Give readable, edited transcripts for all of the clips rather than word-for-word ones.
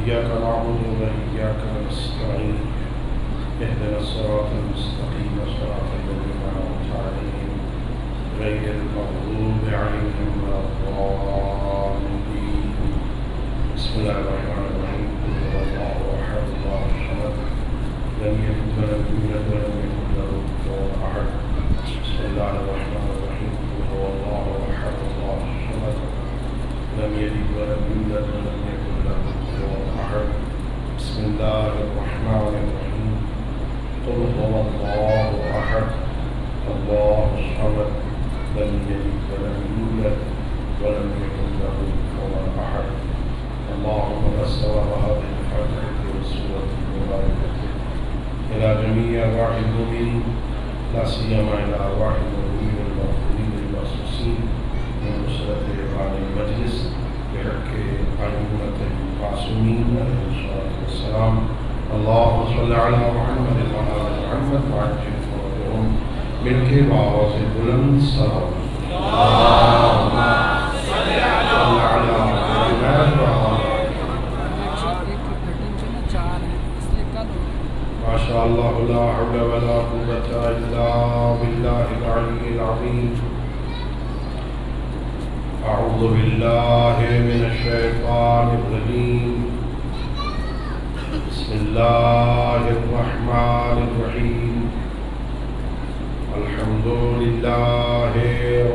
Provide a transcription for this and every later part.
إياك نعبد وإياك نستعين اهدنا الصراط المستقيم صراط الذين أنعمت عليهم غير المغضوب عليهم ولا الضالين. بسم الله الرحمن الرحيم. قل هو الله أحد الله الصمد لم يلد ولم يولد ولم يكن له كفوا أحد. بسم الله الرحمن الرحيم. قل هو الله أحد الله الصمد لم يلد ولم يولد ولم يكن له كفوا أحد. بسم الله الرحمن الرحيم. قل هو الله أحد الله الصمد لم يلد ولم يولد ولم يكن له كفوا أحد. اللهم بارك هذه الفاتحة والسورة المباركة إلى جميع أرواح المؤمنين لا سيما إلى أرواح المؤمنين المغفورين المخصوصين من أسرة هذا المجلس بحق أئمة المعصومين عليهم الصلاة والسلام. اللهم صل على محمد وعلى آل محمد وعجل فرجهم ملك وآواز بلند الصلاة. اللهم صل على محمد وعلى ما شاء الله لا حول ولا قوة إلا بالله العلي العظيم. أعوذ بالله من الشيطان الرجيم. بسم الله الرحمن الرحيم. الحمد لله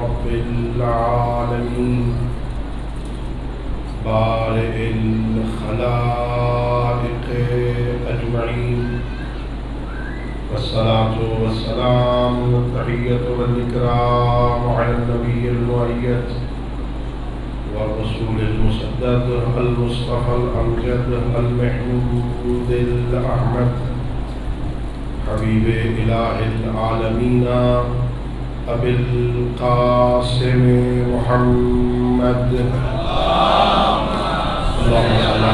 رب العالمين بارئ الخلائق أجمعين والصلاة والسلام والتحية والإكرام على النبي المؤيد والرسول المسدد المصطفى الأمجد المحمود الأحمد حبيب إله العالمين أبي القاسم محمد. اللهم صل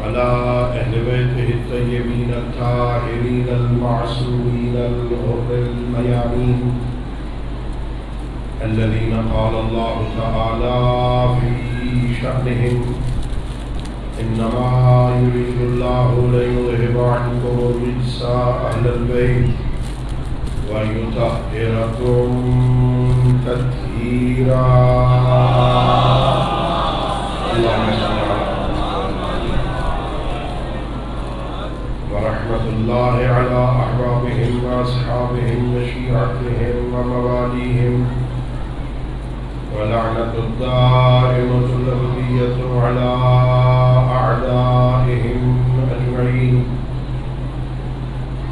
على أهل بيته الطيبين الطاهرين المعصومين الغر الميامين الذين قال الله تعالى في شأنهم إنما يريد الله ليذهب عنكم الرجس أهل البيت ويطهركم تطهيرا. اللهم صل ورحمة الله على أحبابهم وأصحابهم وشيعتهم ومواليهم ولعنة الدائمة الأبدية على أعدائهم أجمعين.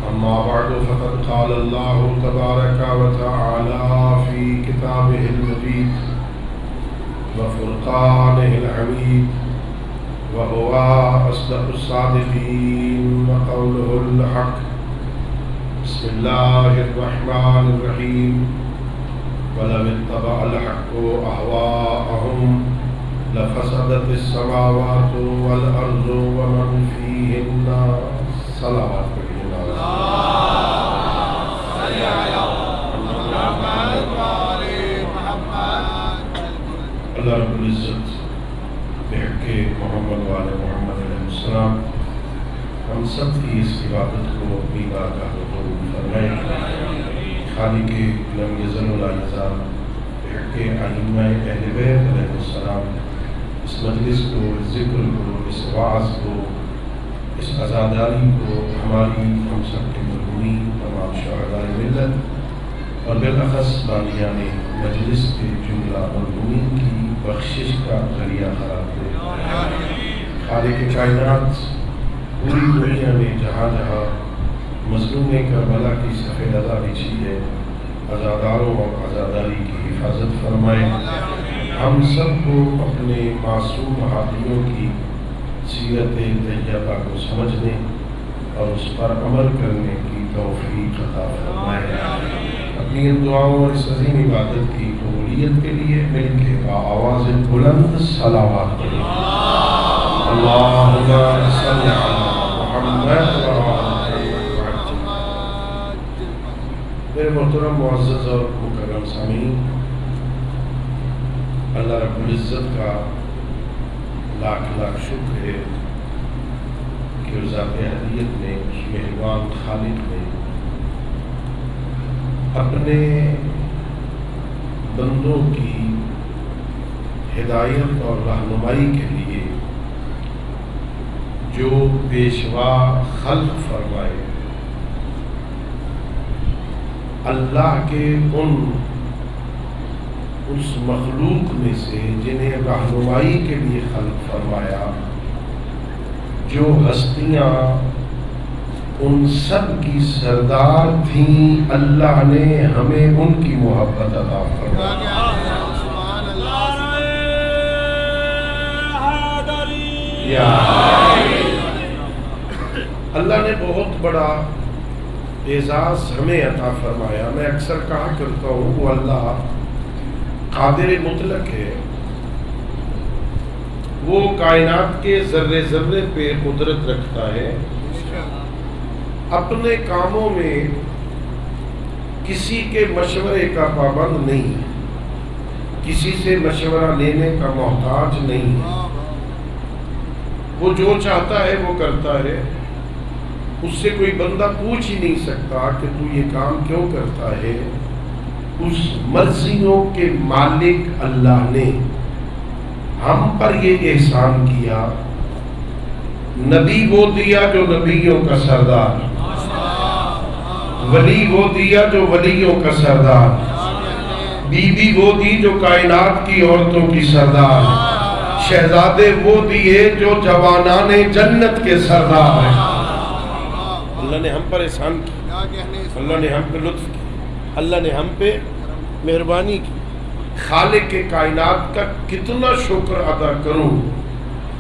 أما بعد فقد قال الله تبارك وتعالى في كتابه المجيد وفرقانه الحميد وهو أصدق الصادقين وقوله الحق. بسم الله الرحمن الرحيم. ولو اتبع الحق أهواءهم لفسدت السماوات والأرض ومن فيهن. صلوات اللہ رب العزت بحق محمد وآل محمد علیہ السلام ہم سب کی اس عبادت کو اپنی بارگاہ میں قبول فرمائے. خالق لم یزل ولا یزال بحق ائمہ اہل بیت علیہ السلام اس مجلس کو، اس ذکر کو، اس وعظ کو، اس عزاداری کو ہماری ہم سب کے مرحومین تمام شہداء ملت اور بالاخص بانیان مجلس کے جملہ مرحومین کی بخشش کا ذریعہ قرار دے. خالق کائنات پوری دنیا میں جہاں جہاں مظلوم کربلا کی سفید ادا بچھی ہے عزاداروں اور عزاداری کی حفاظت فرمائے. ہم سب کو اپنے معصوم ہادیوں کی سیرت طیبہ کو سمجھنے اور اس پر عمل کرنے کی توفیق عطا فرمائے. اپنی ان دعاؤں اور اس عظیم عبادت کی قبولیت کے لیے مل کے بآواز بلند صلوات پڑھیں. اللہم صل علی محمد میرے محترم معزز اور مکرم سامعین، اللہ رب العزت کا لاکھ لاکھ شکر ہے کہ اس ذات احدیت نے، اس مہربان خالق نے اپنے بندوں کی ہدایت اور رہنمائی کے لیے جو پیشوا خلق فرمائے، اللہ کے اس مخلوق میں سے جنہیں رہنمائی کے لیے خلق فرمایا، جو ہستیاں ان سب کی سردار تھیں، اللہ نے ہمیں ان کی محبت عطا فرمائی۔ اللہ نے بہت بڑا اعزاز ہمیں عطا فرمایا۔ میں اکثر کہا کرتا ہوں وہ اللہ قادر مطلق ہے، وہ کائنات کے ذرے ذرے پہ قدرت رکھتا ہے، اپنے کاموں میں کسی کے مشورے کا پابند نہیں، کسی سے مشورہ لینے کا محتاج نہیں، وہ جو چاہتا ہے وہ کرتا ہے، اس سے کوئی بندہ پوچھ ہی نہیں سکتا کہ تو یہ کام کیوں کرتا ہے۔ اس مرضیوں کے مالک اللہ نے ہم پر یہ احسان کیا، نبی وہ دیا جو نبیوں کا سردار، ولی وہ دیا جو ولیوں کا سردار، بی بی وہ دی جو کائنات کی عورتوں کی سردار، شہزادے وہ دیے جو جوانان جنت کے سردار ہیں۔ اللہ نے ہم پر احسان کیا، اللہ نے ہم پہ لطف کیا، اللہ نے ہم پہ مہربانی کی۔ خالق کے کائنات کا کتنا شکر ادا کروں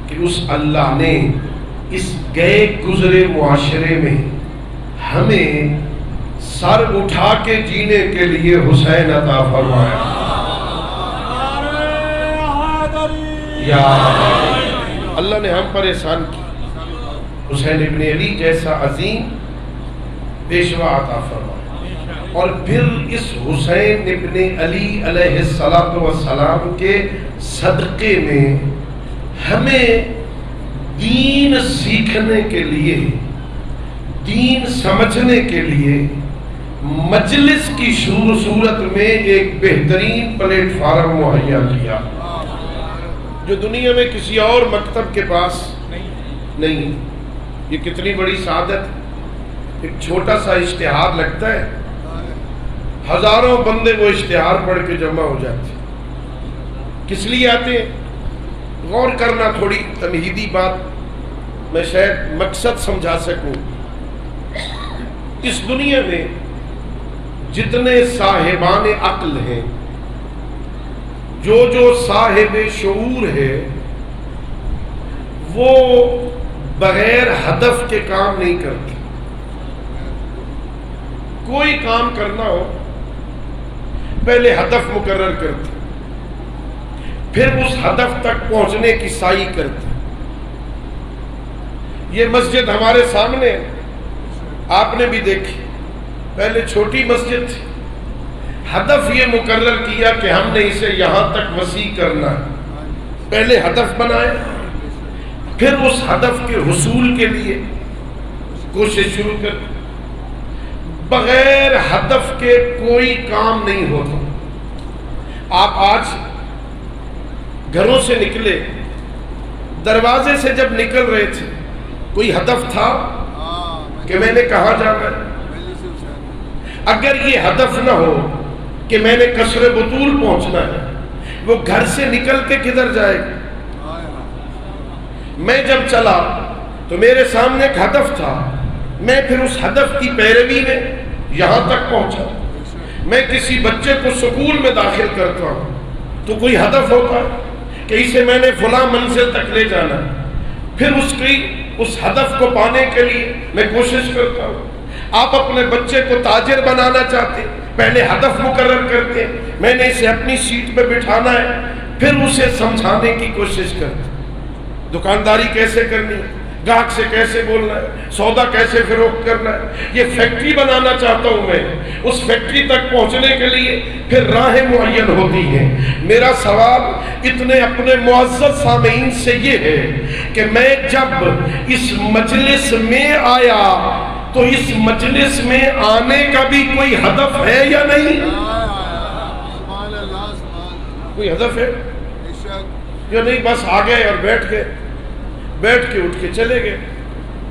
کہ اس اللہ نے اس گئے گزرے معاشرے میں ہمیں سر اٹھا کے جینے کے لیے حسین عطا فرمایا۔ یا اللہ نے ہم پر احسان کیا، حسین ابن علی جیسا عظیم پیشوا عطا فرمایا، اور پھر اس حسین ابن علی علیہ السلام کے صدقے میں ہمیں دین سیکھنے کے لیے، دین سمجھنے کے لیے مجلس کی صورت میں ایک بہترین پلیٹ فارم مہیا کیا جو دنیا میں کسی اور مکتب کے پاس نہیں۔ یہ کتنی بڑی سعادت، ایک چھوٹا سا اشتہار لگتا ہے، ہزاروں بندے وہ اشتہار پڑھ کے جمع ہو جاتے ہیں۔ کس لیے آتے ہیں؟ غور کرنا، تھوڑی تمہیدی بات میں شاید مقصد سمجھا سکوں۔ اس دنیا میں جتنے صاحبان عقل ہیں، جو صاحب شعور ہے، وہ بغیر ہدف کے کام نہیں کرتے۔ کوئی کام کرنا ہو پہلے ہدف مقرر کرتے، پھر اس ہدف تک پہنچنے کی سعی کرتے۔ یہ مسجد ہمارے سامنے آپ نے بھی دیکھی، پہلے چھوٹی مسجد تھی، ہدف یہ مقرر کیا کہ ہم نے اسے یہاں تک وسیع کرنا ہے، پہلے ہدف بنائے، پھر اس ہدف کے حصول کے لیے کوشش شروع کر۔ بغیر ہدف کے کوئی کام نہیں ہوتا۔ آپ آج گھروں سے نکلے، دروازے سے جب نکل رہے تھے، کوئی ہدف تھا کہ میں نے کہاں جانا ہے؟ اگر یہ ہدف نہ ہو کہ میں نے قصر بطول پہنچنا ہے، وہ گھر سے نکل کے کدھر جائے گا؟ میں جب چلا تو میرے سامنے ایک ہدف تھا، میں پھر اس ہدف کی پیروی میں یہاں تک پہنچا۔ میں کسی بچے کو سکول میں داخل کرتا ہوں تو کوئی ہدف ہوتا ہے کہ اسے میں نے فلاں منزل تک لے جانا، پھر اس ہدف کو پانے کے لیے میں کوشش کرتا ہوں۔ آپ اپنے بچے کو تاجر بنانا چاہتے، پہلے ہدف مقرر کرتے، میں نے اسے اپنی سیٹ پہ بٹھانا ہے، پھر اسے سمجھانے کی کوشش کرتے۔ دکانداری کیسے کرنی ہے، گاہک سے کیسے بولنا ہے، سودا کیسے فروخت کرنا ہے. یہ فیکٹری بنانا چاہتا ہوں میں. اس فیکٹری تک پہنچنے کے لیے پھر راہیں معین ہوتی ہیں. میرا سوال اتنے اپنے معزز سامعین سے یہ ہے کہ میں جب اس مجلس میں آیا تو اس مجلس میں آنے کا بھی کوئی ہدف ہے یا نہیں؟ کوئی ہدف ہے یا نہیں؟ بس آ گئے اور بیٹھ کے اٹھ کے چلے گئے.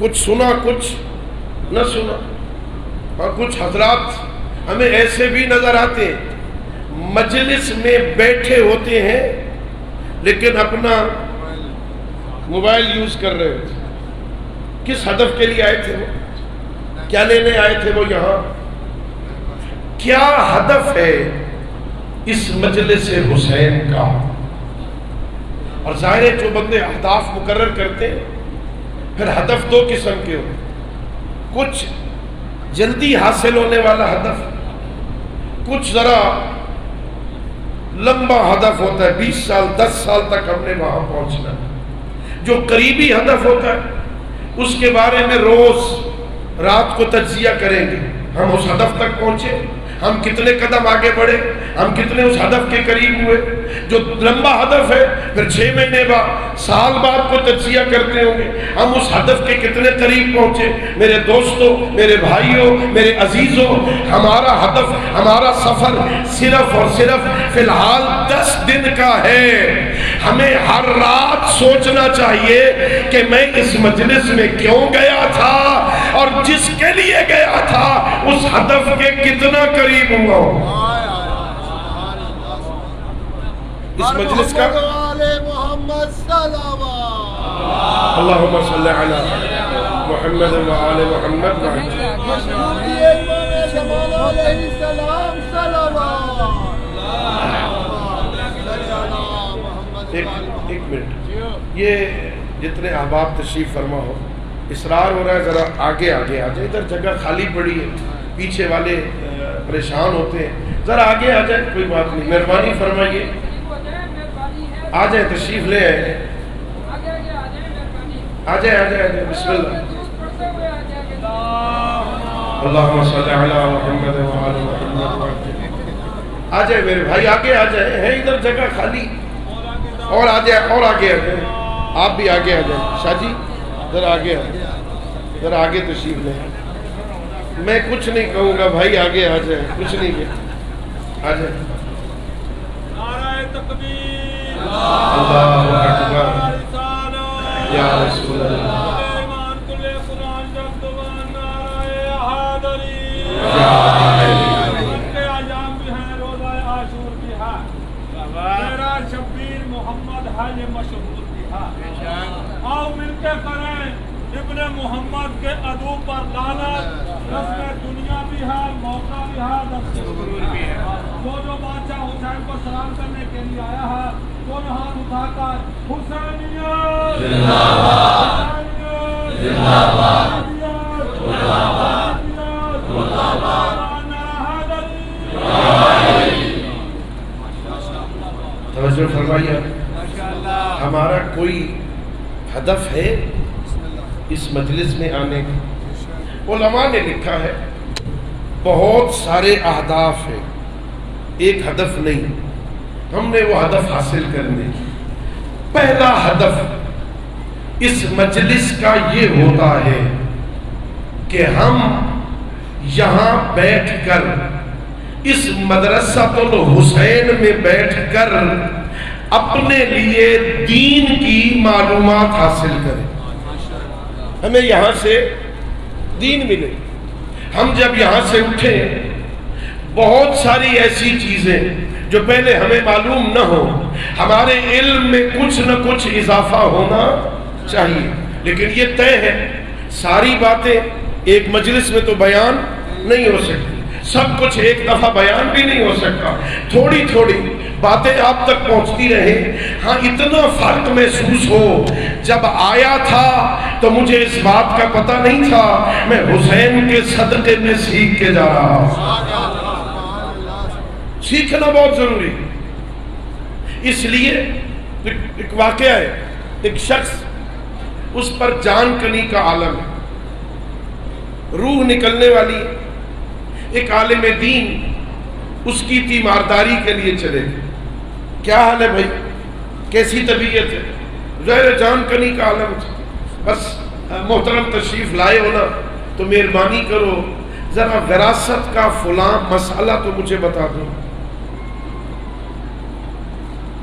کچھ سنا کچھ نہ سنا. اور کچھ حضرات ہمیں ایسے بھی نظر آتے ہیں مجلس میں بیٹھے ہوتے ہیں لیکن اپنا موبائل یوز کر رہے ہوتے. کس ہدف کے لیے آئے تھے وہ؟ کیا لینے آئے تھے وہ یہاں؟ کیا ہدف ہے اس مجلس حسین کا؟ اور ظاہر ہے جو بندے اہداف مقرر کرتے ہیں پھر ہدف دو قسم کے ہوتے. کچھ جلدی حاصل ہونے والا ہدف، کچھ ذرا لمبا ہدف ہوتا ہے، 20 سال 10 سال تک ہم نے وہاں پہنچنا. جو قریبی ہدف ہوتا ہے اس کے بارے میں روز رات کو تجزیہ کریں گے. ہم اس ہدف تک پہنچے، ہم کتنے قدم آگے بڑھے، ہم کتنے اس ہدف کے قریب ہوئے. جو لمبا ہدف ہے پھر 6 مہینے بعد سال بعد کو تجزیہ کرتے ہوں گے ہم اس ہدف کے کتنے قریب پہنچے. میرے دوستوں، میرے بھائیوں، میرے عزیزوں، ہمارا ہدف، ہمارا سفر صرف اور صرف فی الحال 10 دن کا ہے. ہمیں ہر رات سوچنا چاہیے کہ میں اس مجلس میں کیوں گیا تھا اور جس کے لیے گیا تھا اس ہدف کے کتنا قریب ہوا ہوں. اس مجلس کا اللہم صلی علی محمد و آل محمد. ایک منٹ، یہ جتنے احباب تشریف فرما ہو، اصرار ہو رہا ہے ذرا آگے آ جائے. ادھر جگہ خالی پڑی ہے، پیچھے والے پریشان ہوتے ہیں. ذرا آگے آ جائے، کوئی بات نہیں، مہربانی فرمائیے. آ جائیں، تشریف لے آئے. آ جائیں بسم اللہ. اللہم صلی علی محمد و آل محمد. آ جائیں میرے بھائی، آگے آ جائیں، ہے ادھر جگہ خالی. اور آ جائیں، اور آگے آ جائیں. آپ بھی آگے آ جائیں. شاہ جی ذرا آگے آ جائیں، ذرا آگے تشریف لیں. میں کچھ نہیں کہوں گا بھائی، آگے آ جائیں، کچھ نہیں کہ آ جائیں. نعرہ تکبیر، اللہ اکبر یا رسول اللہ. ایمان کل قرآن جب دوان نعرہ حیدری. ان کے ایام بھی ہیں، روزہ عاشور بھی ہے، میرا شبیر محمد ہے، یہ مشہور بھی ہے. آؤ مل کے کریں ابن محمد کے عدو پر لعنت. رسم دنیا بھی ہے، موقع بھی ہے، دستور بھی ہے. جو بادشاہ حسین کو سلام کرنے کے لیے آیا ہے دونوں ہاتھ اٹھا کر حسینیت زندہ باد، زندہ باد، زندہ باد، زندہ باد. توجہ فرمائیے. ہمارا کوئی ہدف ہے اس مجلس میں آنے کا؟ علماء نے لکھا ہے بہت سارے اہداف ہیں، ایک ہدف نہیں. ہم نے وہ ہدف حاصل کرنے. پہلا ہدف اس مجلس کا یہ ہوتا ہے کہ ہم یہاں بیٹھ کر اس مدرسۃ الحسین میں بیٹھ کر اپنے لیے دین کی معلومات حاصل کریں. ہمیں یہاں سے دین ملے. ہم جب یہاں سے اٹھے بہت ساری ایسی چیزیں جو پہلے ہمیں معلوم نہ ہو، ہمارے علم میں کچھ نہ کچھ اضافہ ہونا چاہیے. لیکن یہ طے ہے ساری باتیں ایک مجلس میں تو بیان نہیں ہو سکتی، سب کچھ ایک دفعہ بیان بھی نہیں ہو سکتا. تھوڑی تھوڑی باتیں آپ تک پہنچتی رہے. ہاں اتنا فرق محسوس ہو، جب آیا تھا تو مجھے اس بات کا پتہ نہیں تھا، میں حسین کے صدقے میں سیکھ کے جا رہا ہوں. سیکھنا بہت ضروری. اس لیے ایک واقعہ ہے، ایک شخص اس پر جان کنی کا عالم ہے، روح نکلنے والی ہے۔ ایک عالم دین اس کی تیمارداری کے لیے چلے گئے، کیا حال ہے بھائی، کیسی طبیعت ہے، ظاہر جان کنی کا عالم تھا۔ بس محترم تشریف لائے ہو نا تو مہربانی کرو ذرا وراثت کا فلاں مسئلہ تو مجھے بتا دو۔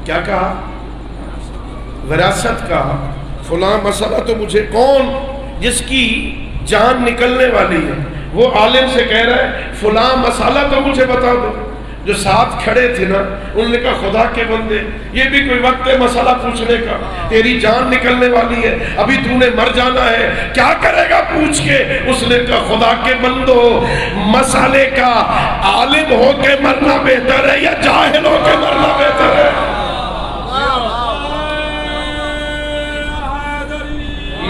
کیا کہا؟ وراثت کا فلاں مسئلہ تو مجھے، کون جس کی جان نکلنے والی ہے وہ عالم سے کہہ رہا ہے فلاں مسئلہ تو مجھے بتا دو۔ جو ساتھ کھڑے تھے نا انہوں نے کہا خدا کے بندے یہ بھی کوئی وقت ہے مسئلہ پوچھنے کا، تیری جان نکلنے والی ہے، ابھی تو نے مر جانا ہے، کیا کرے گا پوچھ کے؟ اس نے کہا خدا کے بندو مسئلے کا عالم ہو کے مرنا بہتر ہے یا جاہل ہو کے مرنا بہتر ہے؟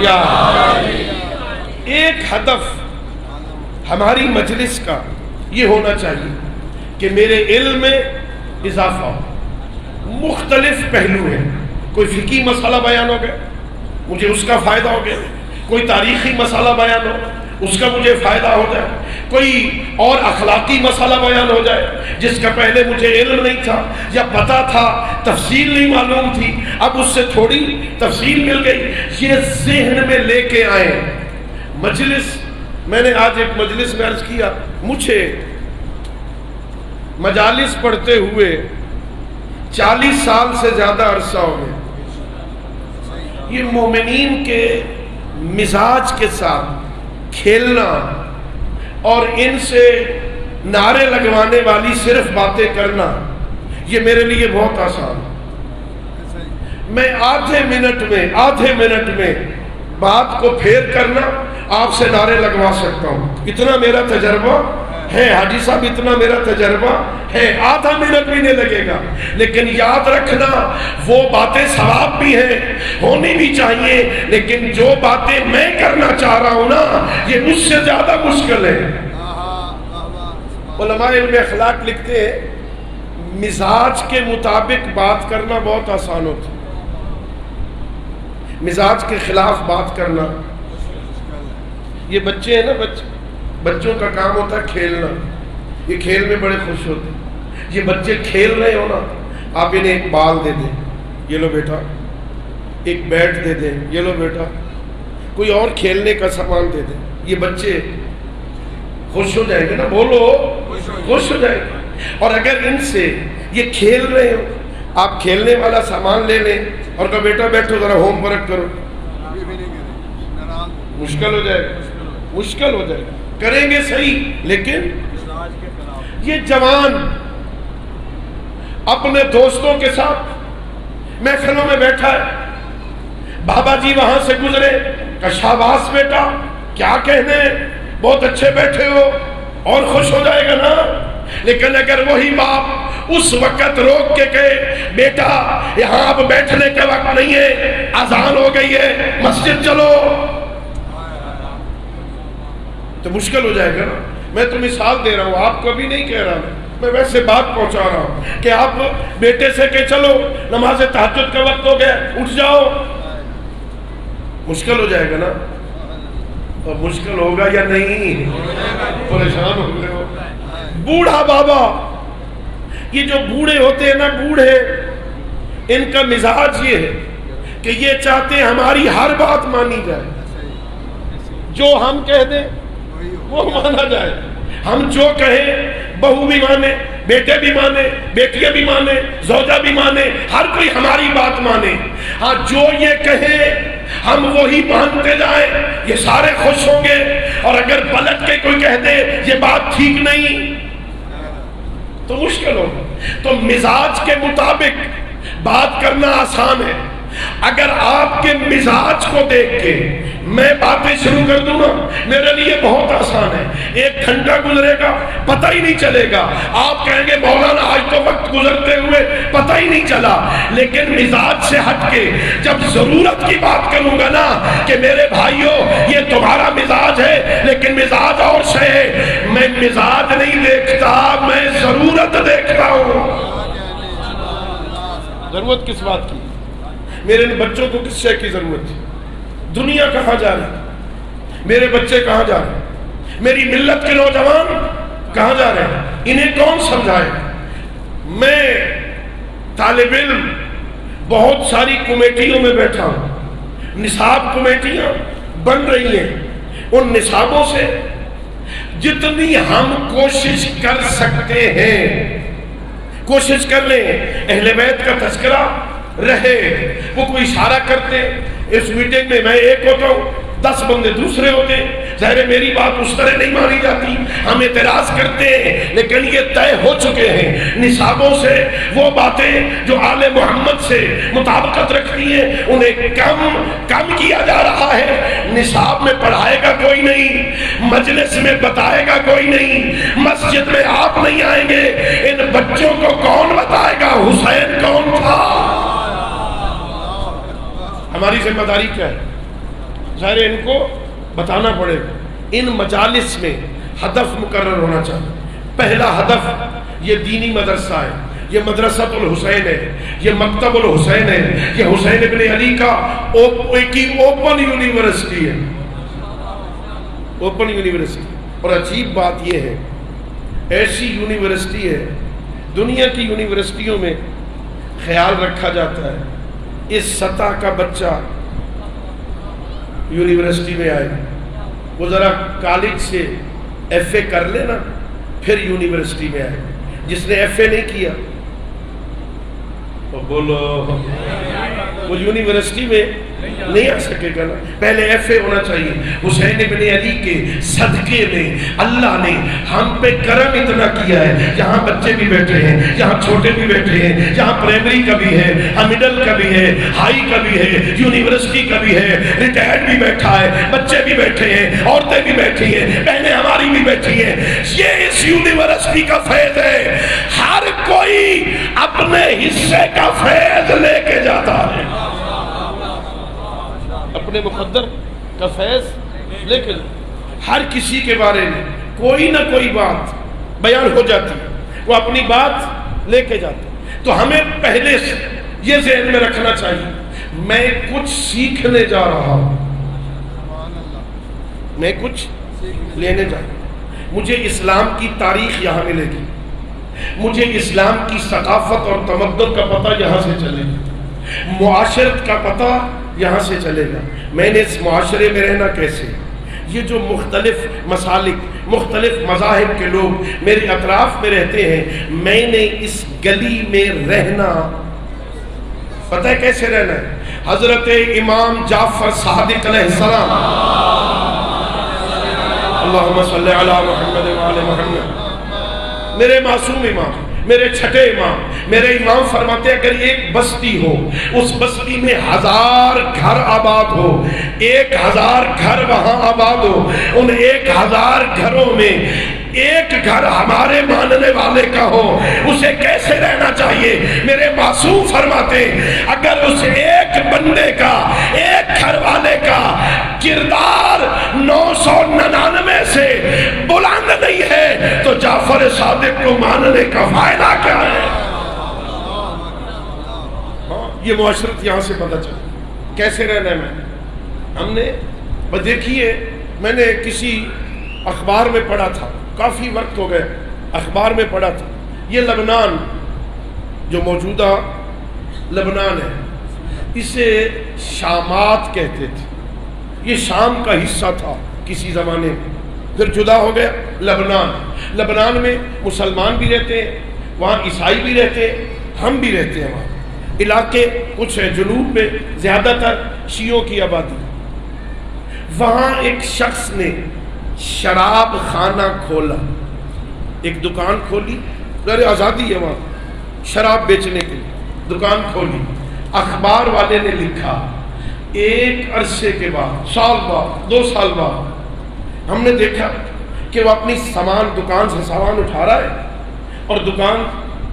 یا ایک ہدف ہماری مجلس کا یہ ہونا چاہیے کہ میرے علم میں اضافہ ہو۔ مختلف پہلو ہیں، کوئی فقہی مسئلہ بیان ہو گیا مجھے اس کا فائدہ ہو گیا، کوئی تاریخی مسئلہ بیان ہو اس کا مجھے فائدہ ہو جائے، کوئی اور اخلاقی مسئلہ بیان ہو جائے جس کا پہلے مجھے علم نہیں تھا یا پتہ تھا تفصیل نہیں معلوم تھی، اب اس سے تھوڑی تفصیل مل گئی، یہ ذہن میں لے کے آئے مجلس۔ میں نے آج ایک مجلس میں عرض کیا مجھے مجالس پڑھتے ہوئے 40 سال سے زیادہ عرصہ ہو گیا، یہ مومنین کے مزاج کے ساتھ کھیلنا اور ان سے نعرے لگوانے والی صرف باتیں کرنا یہ میرے لیے بہت آسان ہے۔ میں آدھے منٹ میں بات کو پھیر کرنا آپ سے نعرے لگوا سکتا ہوں، اتنا میرا تجربہ ہے حاجی صاحب، اتنا میرا تجربہ ہے، آدھا منٹ بھی نہیں لگے گا۔ لیکن یاد رکھنا وہ باتیں ثواب بھی ہیں، ہونی بھی چاہیے، لیکن جو باتیں میں کرنا چاہ رہا ہوں نا یہ مجھ سے زیادہ مشکل ہے۔ علماء علم اخلاق لکھتے ہیں مزاج کے مطابق بات کرنا بہت آسان ہوتا ہے، مزاج کے خلاف بات کرنا، یہ بچے ہیں نا، بچوں کا کام ہوتا ہے کھیلنا، یہ کھیل میں بڑے خوش ہوتے ہیں۔ یہ بچے کھیل رہے ہو نا آپ انہیں ایک بال دے دیں، یہ لو بیٹا، ایک بیٹ دے دیں، یہ لو بیٹا، کوئی اور کھیلنے کا سامان دے دیں، یہ بچے خوش ہو جائیں گے نا، بولو خوش ہو جائیں گے۔ اور اگر ان سے یہ کھیل رہے ہو آپ کھیلنے والا سامان لے لیں اور کہو بیٹا بیٹھو ذرا ہوم ورک کرو، مشکل ہو جائے گا، مشکل ہو جائے گا، کریں گے صحیح لیکن یہ جوان اپنے دوستوں کے ساتھ محفلوں میں بیٹھا ہے، بابا جی وہاں سے گزرے کہ شاباش بیٹا کیا کہنے بہت اچھے بیٹھے ہو، اور خوش ہو جائے گا نا۔ لیکن اگر وہی باپ اس وقت روک کے کہے بیٹا یہاں اب بیٹھنے کا وقت نہیں ہے، اذان ہو گئی ہے مسجد چلو، تو مشکل ہو جائے گا نا۔ میں تو مثال دے رہا ہوں، آپ کو بھی نہیں کہہ رہا، میں ویسے بات پہنچا رہا ہوں کہ آپ بیٹے سے کہ چلو نماز تہجد کا وقت ہو گیا اٹھ جاؤ، مشکل ہو جائے گا نا۔ اور مشکل ہوگا یا نہیں؟ پریشان ہو گئے ہو۔ بوڑھا بابا، یہ جو بوڑھے ہوتے ہیں نا، بوڑھے ان کا مزاج یہ ہے کہ یہ چاہتے ہیں ہماری ہر بات مانی جائے، جو ہم کہہ دیں وہ مانا جائے، ہم جو کہیں بہو بھی مانے، بیٹے بھی مانے، بیٹیاں بھی مانے، زوجہ بھی مانے، ہر کوئی ہماری بات مانے۔ ہاں جو یہ کہیں ہم وہی مانتے جائیں، یہ سارے خوش ہوں گے۔ اور اگر پلٹ کے کوئی کہہ دے یہ بات ٹھیک نہیں تو مشکل ہوگا۔ تو مزاج کے مطابق بات کرنا آسان ہے۔ اگر آپ کے مزاج کو دیکھ کے میں باتیں شروع کر دوں نا میرے لیے بہت آسان ہے، 1 گھنٹہ گزرے گا پتہ ہی نہیں چلے گا، آپ کہیں گے مولانا آج تو وقت گزرتے ہوئے پتہ ہی نہیں چلا۔ لیکن مزاج سے ہٹ کے جب ضرورت کی بات کروں گا نا کہ میرے بھائیوں یہ تمہارا مزاج ہے لیکن مزاج اور سے ہے، میں مزاج نہیں دیکھتا، میں ضرورت دیکھتا ہوں۔ ضرورت کس بات کی؟ میرے بچوں کو کس شے کی ضرورت ہے؟ دنیا کہاں جا رہی ہے؟ میرے بچے کہاں جا رہے ہیں؟ میری ملت کے نوجوان کہاں جا رہے ہیں؟ انہیں کون سمجھائے؟ میں طالب علم بہت ساری کمیٹیوں میں بیٹھا ہوں، نصاب کمیٹیاں بن رہی ہیں، ان نصابوں سے جتنی ہم کوشش کر سکتے ہیں کوشش کر لیں، اہل بیت کا تذکرہ رہے، وہ کوئی اشارہ کرتے، اس میٹنگ میں میں ایک ہوتا ہوں 10 بندے دوسرے ہوتے، ظاہر میری بات اس طرح نہیں مانی جاتی، ہم اعتراض کرتے ہیں، لیکن یہ طے ہو چکے ہیں نصابوں سے وہ باتیں جو آل محمد سے مطابقت رکھتی ہیں انہیں کم کیا جا رہا ہے۔ نصاب میں پڑھائے گا کوئی نہیں، مجلس میں بتائے گا کوئی نہیں، مسجد میں آپ نہیں آئیں گے، ان بچوں کو کون بتائے گا حسین کون تھا؟ ہماری ذمہ داری کیا ہے؟ ظاہر ان کو بتانا پڑے گا۔ ان مجالس میں ہدف مقرر ہونا چاہیے۔ پہلا ہدف یہ دینی مدرسہ ہے، یہ مدرسۃ الحسین ہے، یہ مکتب الحسین ہے، یہ حسین ابن علی کا اوپن یونیورسٹی ہے، اوپن یونیورسٹی۔ اور عجیب بات یہ ہے، ایسی یونیورسٹی ہے، دنیا کی یونیورسٹیوں میں خیال رکھا جاتا ہے اس سطح کا بچہ یونیورسٹی میں آئے، وہ ذرا کالج سے ایف اے کر لینا پھر یونیورسٹی میں آئے۔ جس نے ایف اے نہیں کیا تو بولو وہ یونیورسٹی میں نہیں آ سکے گا نا، پہلے ایف اے ہونا چاہیے۔ حسین ابن علی کے صدقے میں اللہ نے ہم پہ کرم اتنا کیا ہے، یہاں بچے بھی بیٹھے ہیں، یہاں چھوٹے بھی بیٹھے ہیں، یہاں پرائمری کا بھی ہے، مڈل کا بھی ہے، ہائی کا بھی ہے، یونیورسٹی کا بھی ہے، ریٹائرڈ بھی بیٹھا ہے، بچے بھی بیٹھے ہیں، عورتیں بھی بیٹھی ہیں، بہنیں ہماری بھی بیٹھی ہیں۔ یہ اس یونیورسٹی کا فیض ہے، ہر کوئی اپنے حصے کا فیض لے کے جاتا ہے، اپنے مقدر کا فیض لے کے ہر کسی کے بارے میں کوئی نہ کوئی بات بیان ہو جاتی ہے، وہ اپنی بات لے کے جاتے ہیں۔ تو ہمیں پہلے سے یہ ذہن میں رکھنا چاہیے میں کچھ سیکھنے جا رہا ہوں، میں کچھ لینے جا رہا ہوں، مجھے اسلام کی تاریخ یہاں ملے گی، مجھے اسلام کی ثقافت اور تمدن کا پتہ یہاں سے چلے گا، معاشرت کا پتہ یہاں سے چلے گا، میں نے اس معاشرے میں رہنا کیسے۔ یہ جو مختلف مسالک مختلف مذاہب کے لوگ میرے اطراف میں رہتے ہیں، میں نے اس گلی میں رہنا پتہ ہے کیسے رہنا ہے؟ حضرت امام جعفر صادق علیہ السلام، اللہم صلی علی محمد وعلی محمد، میرے معصوم امام، میرے چھٹے امام، میرے امام فرماتے ہیں اگر ایک بستی ہو، اس بستی میں 1000 گھر آباد ہو، 1000 گھر وہاں آباد ہو، ان 1000 گھروں میں ایک گھر ہمارے ماننے والے کا ہو، اسے کیسے رہنا چاہیے؟ میرے معصوم فرماتے ہیں اگر اس ایک بندے کا، ایک گھر والے کا کردار 999 سے بلند نہیں ہے تو جعفر صادق کو ماننے کا فائدہ کیا ہے؟ یہ معاشرت یہاں سے پتہ چلا کیسے رہنا ہے۔ ہم نے دیکھیے، میں نے کسی اخبار میں پڑھا تھا، کافی وقت ہو گئے، اخبار میں پڑھا تھا، یہ لبنان جو موجودہ لبنان ہے اسے شامات کہتے تھے، یہ شام کا حصہ تھا کسی زمانے میں، پھر جدا ہو گیا لبنان۔ لبنان میں مسلمان بھی رہتے ہیں، وہاں عیسائی بھی رہتے ہیں، ہم بھی رہتے ہیں وہاں، علاقے کچھ ہیں جنوب میں زیادہ تر شیعوں کی آبادی۔ وہاں ایک شخص نے شراب خانہ کھولا، ایک دکان کھولی، آزادی ہے وہاں شراب بیچنے کے لیے دکان کھولی۔ اخبار والے نے لکھا ایک عرصے کے بعد، سال بعد، 2 سال بعد ہم نے دیکھا کہ وہ اپنی دکان سے سامان اٹھا رہا ہے اور دکان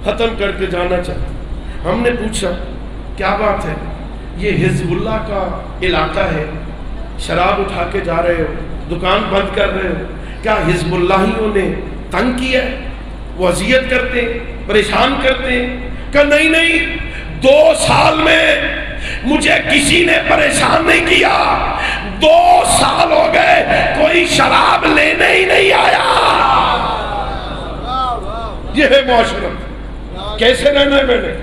ختم کر کے جانا چاہتا۔ ہم نے پوچھا کیا بات ہے؟ یہ حزب اللہ کا علاقہ ہے، شراب اٹھا کے جا رہے ہو، دکان بند کر رہے ہو، کیا حزب اللہیوں نے تنگ کیا ہے؟ وہ اذیت کرتے ہیں، پریشان کرتے ہیں؟ کہ نہیں 2 سال میں مجھے کسی نے پریشان نہیں کیا، 2 سال ہو گئے کوئی شراب لینے ہی نہیں آیا۔ یہ ہے معاشرت۔ کیسے رہنا ہے میں نے؟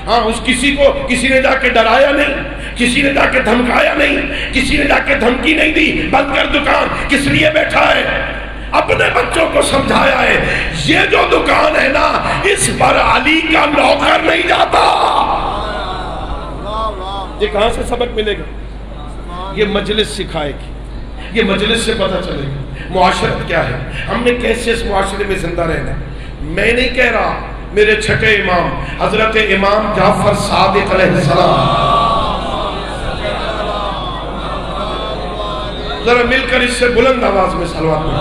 ہاں، اس کسی نے جا کے ڈرایا نہیں، کسی نے جا کے دھمکایا نہیں، کسی نے جا کے دھمکی نہیں دی بند کر دکان، کس لیے بیٹھا ہے؟ اپنے بچوں کو سمجھایا ہے یہ جو دکان ہے نا اس پر علی کا نوکر نہیں جاتا۔ یہ کہاں سے سبق ملے گا؟ یہ مجلس سکھائے گی، یہ مجلس سے پتہ چلے گا معاشرت کیا ہے، ہم نے کیسے اس معاشرے میں زندہ رہنا ہے۔ میں نہیں کہہ رہا، میرے چھٹے امام حضرت امام جعفر صادق علیہ السلام، ذرا مل کر اس سے بلند آواز میں صلوات پڑھیں،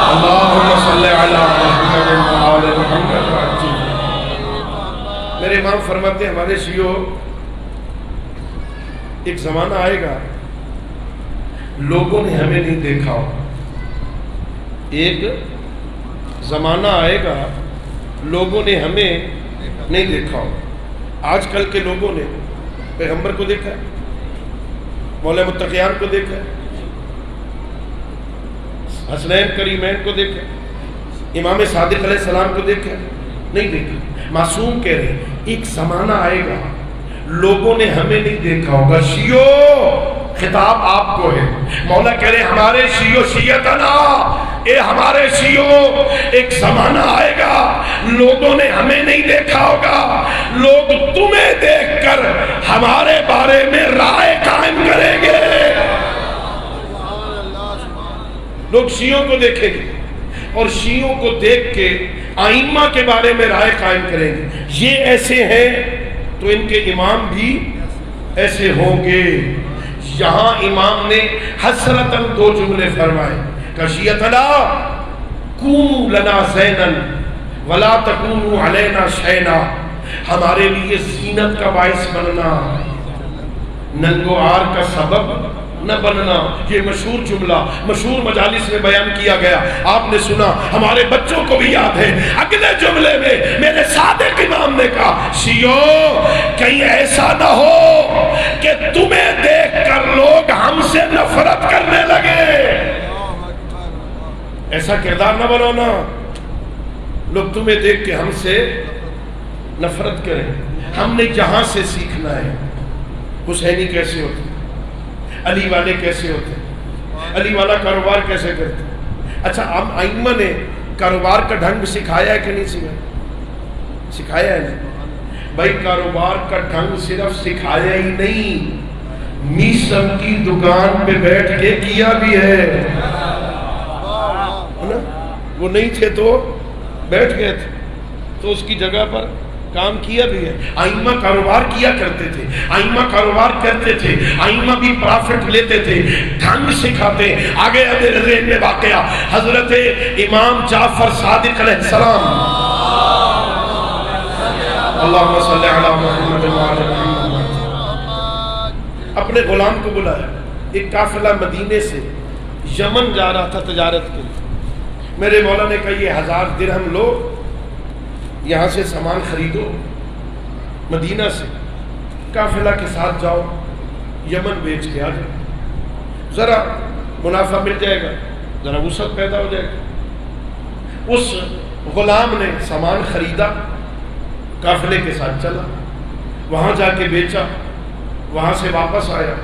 اللہم صلی علی محمد وعلی محمد وعجل۔ میرے امام فرماتے ہیں ہمارے شیعوں، ایک زمانہ آئے گا لوگوں نے ہمیں نہیں دیکھا ہو، ایک زمانہ آئے گا لوگوں نے ہمیں نہیں دیکھا ہو۔ آج کل کے لوگوں نے پیغمبر کو دیکھا ہے، مولا متقیان کو دیکھا ہے، حسنین کریمین کو دیکھا، امام صادق علیہ السلام کو دیکھا، نہیں دیکھا۔ معصوم کہہ رہے ہیں ایک زمانہ آئے گا لوگوں نے ہمیں نہیں دیکھا ہوگا۔ شیعو، خطاب آپ کو ہے، مولا کہہ رہے ہمارے شیعو شیعتنا، اے ہمارے شیعو، ایک زمانہ آئے گا لوگوں نے ہمیں نہیں دیکھا ہوگا، لوگ تمہیں دیکھ کر ہمارے بارے میں رائے قائم کریں گے۔ لوگ شیعوں کو دیکھیں گے اور شیعوں کو دیکھ کے ائمہ کے بارے میں رائے قائم کریں گے، یہ ایسے ہیں تو ان کے امام بھی ایسے ہوں گے۔ یہاں امام نے حسرتاً 2 جملے فرمائے کہ شیعتنا کونوا لنا زینا ولا تکونوا علینا شینا، ہمارے لیے زینت کا باعث بننا، ننگوار کا سبب نہ بننا۔ یہ مشہور جملہ مشہور مجالس میں بیان کیا گیا، آپ نے سنا، ہمارے بچوں کو بھی یاد ہے۔ اگلے جملے میں میرے صادق امام نے کہا شیعو کہیں ایسا نہ ہو کہ تمہیں دیکھ کر لوگ ہم سے نفرت کرنے لگے، ایسا کردار نہ بنانا لوگ تمہیں دیکھ کے ہم سے نفرت کریں۔ ہم نے جہاں سے سیکھنا ہے حسینی کیسے ہوتے، علی والے کیسے ہوتے، علی والا کاروبار کیسے کرتے۔ اچھا، ہم ائمہ نے کاروبار کا ڈھنگ سکھایا ہے کہ نہیں سکھایا؟ سکھایا ہے نہیں بھائی، کاروبار کا ڈھنگ صرف سکھایا ہی نہیں، میسم کی دکان پہ بیٹھ کے کیا بھی ہے نا؟ وہ نہیں تھے تو بیٹھ گئے تھے تو اس کی جگہ پر کام کیا بھی ہے۔ ائمہ کاروبار کیا کرتے تھے، ائمہ کاروبار کرتے تھے، ائمہ بھی پرافٹ لیتے تھے، ڈھنگ سکھاتے۔ آگے میرے ذہن میں واقعہ حضرت امام جعفر صادق علیہ السلام، اللہم صلی علی محمد وعلی محمد، اپنے غلام کو بلایا۔ ایک قافلہ مدینے سے یمن جا رہا تھا تجارت کے لیے۔ میرے مولا نے کہا یہ 1000 درہم لو، یہاں سے سامان خریدو، مدینہ سے قافلہ کے ساتھ جاؤ، یمن بیچ کے آ جاؤ، ذرا منافع مل جائے گا، ذرا وسعت پیدا ہو جائے گا۔ اس غلام نے سامان خریدا، قافلے کے ساتھ چلا، وہاں جا کے بیچا، وہاں سے واپس آیا،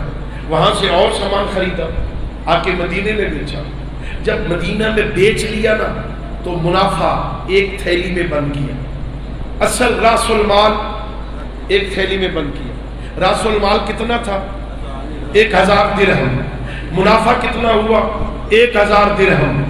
وہاں سے اور سامان خریدا، آ کے مدینے میں بیچا۔ جب مدینہ میں بیچ لیا نا تو منافع ایک تھیلی میں بند کیا، اصل راس المال ایک تھیلی میں بند کیا۔ راس المال کتنا تھا؟ 1000 درہم۔ منافع کتنا ہوا؟ 1000 درہم۔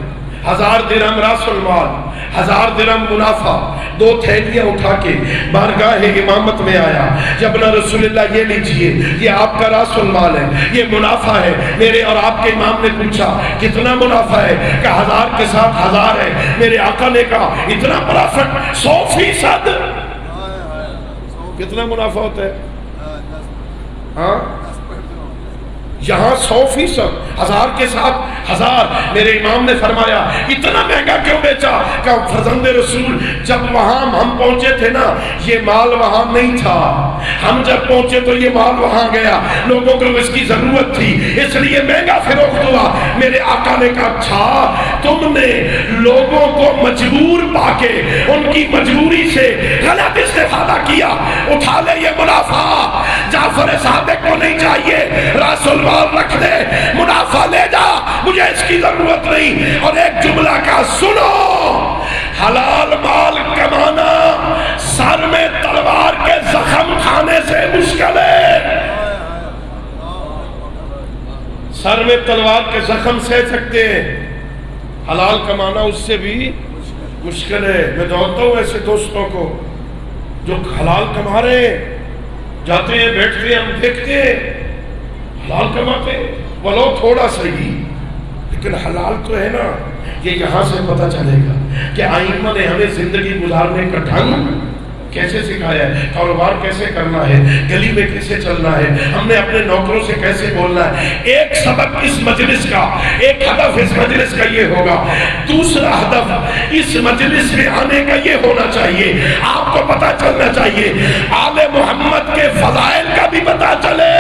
1000 درہم راس المال، 1000 درہم منافع، 2 تھیلیاں اٹھا کے بارگاہ امامت میں آیا۔ جب نہ رسول اللہ یہ لیجئے، یہ آپ کا راس المال ہے، یہ منافع ہے۔ میرے اور آپ کے امام نے پوچھا کتنا منافع ہے؟ کہ 1000 کے ساتھ 1000 ہے۔ میرے آقا نے کہا اتنا پرافٹ 100%۔ کتنا منافع ہوتا ہے؟ ہاں، یہاں 100%، 1000 کے ساتھ 1000۔ میرے امام نے فرمایا اتنا مہنگا کیوں بیچا؟ کہ فرزند رسول جب وہاں ہم پہنچے تھے نا، یہ مال وہاں نہیں تھا، ہم جب پہنچے تو یہ مال وہاں گیا، لوگوں کو اس کی ضرورت تھی، اس لیے مہنگا فروخت ہوا۔ میرے آقا نے کہا اچھا تم نے لوگوں کو مجبور پا کے ان کی مجبوری سے غلط استفادہ کیا، اٹھا لے یہ منافع، جعفر صادق کو نہیں چاہیے، رسول رکھ دے، منافع لے جا، مجھے اس کی ضرورت نہیں۔ اور ایک جملہ کا سنو، حلال مال کمانا سر میں تلوار کے زخم کھانے سے مشکل ہے۔ سر میں تلوار کے زخم سہ سکتے ہیں، حلال کمانا اس سے بھی مشکل ہے۔ میں جانتا ہوں ایسے دوستوں کو جو حلال کما رہے ہیں، جاتے ہیں بیٹھتے ہیں، ہم دیکھتے ہیں حلال کماتے ولو تھوڑا صحیح، لیکن حلال تو ہے نا۔ یہ یہاں سے پتہ چلے گا کہ آئمہ نے ہمیں زندگی گزارنے کا ڈھنگ کیسے سکھایا ہے، کاروبار کیسے کرنا ہے، گلی میں کیسے چلنا ہے، ہم نے اپنے نوکروں سے کیسے بولنا ہے۔ ایک سبق اس مجلس کا، ایک ہدف اس مجلس کا یہ ہوگا، دوسرا ہدف اس مجلس میں آنے کا یہ ہونا چاہیے، آپ کو پتہ چلنا چاہیے آل محمد کے فضائل کا بھی پتہ چلے،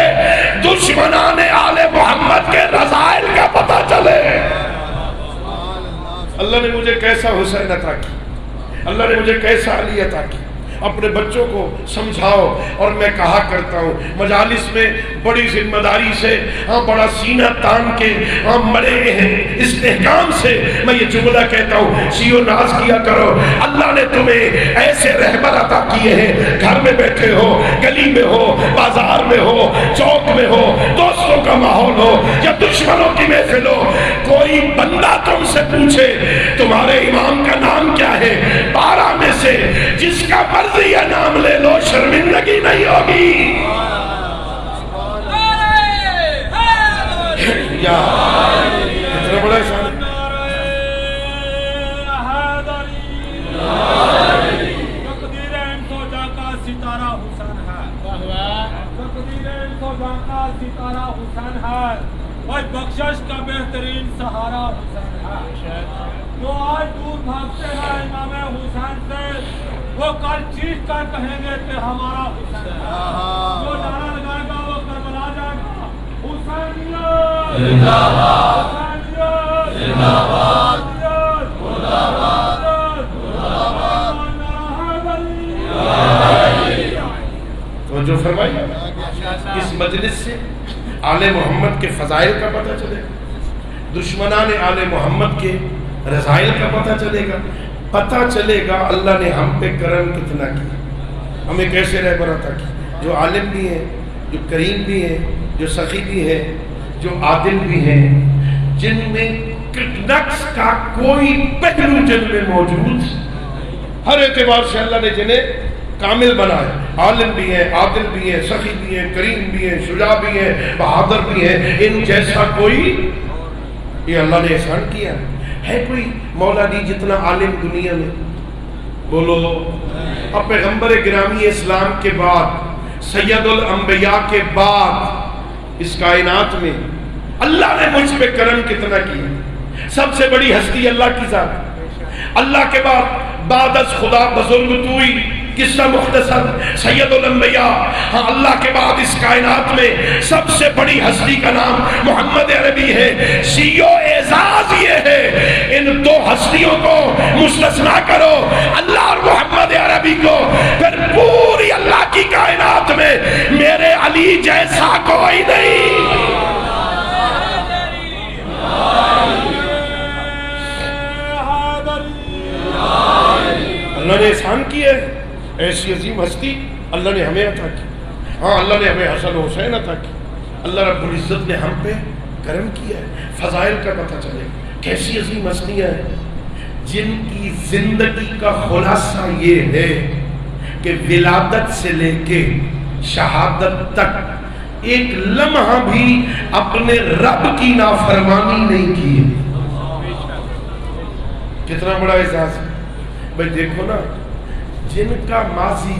دشمنان آل محمد کے رذائل کا پتہ چلے۔ اللہ نے مجھے کیسا حسین عطا کی، اللہ نے مجھے کیسا علی عطا کی۔ اپنے بچوں کو سمجھاؤ، اور میں کہا کرتا ہوں مجالس میں بڑی ذمہ داری سے، بڑا سینہ تان کے، بڑے استحکام سے میں یہ جملہ کہتا ہوں، شیو ناز کیا کرو۔ اللہ نے تمہیں ایسے رہبر عطا کیے ہیں، گھر میں بیٹھے ہو، گلی میں ہو، بازار میں ہو، چوک میں ہو، دوستوں کا ماحول ہو یا دشمنوں کی محفل ہو، کوئی بندہ تم سے پوچھے تمہارے امام کا نام کیا ہے، 12 میں سے جس کا مرضی یا نام لے لو، شرمندگی نہیں ہوگی۔ یا اتنا بڑا احسان ہے۔ تقدیریں سوجا کا ستارہ حسین ہے، تقدیریں سوجا کا ستارہ حسین ہے، اور بخشش کا بہترین سہارا حسین ہے۔ جو آج دور بھاگتے ہیں امام حسین سے، وہ کل چیخ کر کہیں گے کہ ہمارا حسین ہے۔ جو نعرہ لگائے گا وہ کربلا جائے گا، حسینیت زندہ باد، حسینیت زندہ باد، زندہ باد، تو جو فرمایا اس مجلس سے آل محمد کے فضائل کا پتہ چلے گا، دشمنان آل محمد کے رذائل کا پتہ چلے گا، پتہ چلے گا اللہ نے ہم پہ کرم کتنا کیا، ہمیں کیسے رہبر عطا کی، جو عالم بھی ہیں، جو کریم بھی ہیں، جو سخی بھی ہیں، جو عادل بھی ہیں، جن میں نقص کا کوئی پہلو جن میں موجود، ہر اعتبار سے اللہ نے جنہیں کامل بنایا، عالم بھی ہیں، عادل بھی ہیں، سخی بھی ہیں، کریم بھی ہیں، شجاع بھی ہیں، بہادر بھی ہیں، ان جیسا کوئی، یہ اللہ نے احسان کیا ہے۔ کوئی مولا علی جتنا عالم دنیا میں؟ بولو۔ اب پیغمبر گرامی اسلام کے بعد، سید الانبیاء کے بعد، اس کائنات میں اللہ نے مجھ پہ کرم کتنا کیا۔ سب سے بڑی ہستی اللہ کی ذات، اللہ کے بعد از خدا بزرگ توئی، قصہ مختصر سید الانبیاء، ہاں اللہ کے بعد اس کائنات میں سب سے بڑی ہستی کا نام محمد عربی ہے۔ شیو اعزاز یہ ہے، ان دو ہستیوں کو مستثنا کرو، اللہ اور محمد عربی کو، پھر پوری اللہ کی کائنات میں میرے علی جیسا کوئی نہیں۔ اللہ نے احسان کیا ہے، ایسی عظیم ہستی اللہ نے ہمیں عطا کی۔ ہاں اللہ نے ہمیں حسن و حسین عطا کی، اللہ رب العزت نے ہم پہ کرم کیا ہے۔ فضائل کا پتہ چلے کیسی عظیم ہستیاں ہیں جن کی زندگی کا خلاصہ یہ ہے کہ ولادت سے لے کے شہادت تک ایک لمحہ بھی اپنے رب کی نافرمانی نہیں کی۔ کتنا بڑا اعزاز ہے بھائی۔ دیکھو نا، جن کا ماضی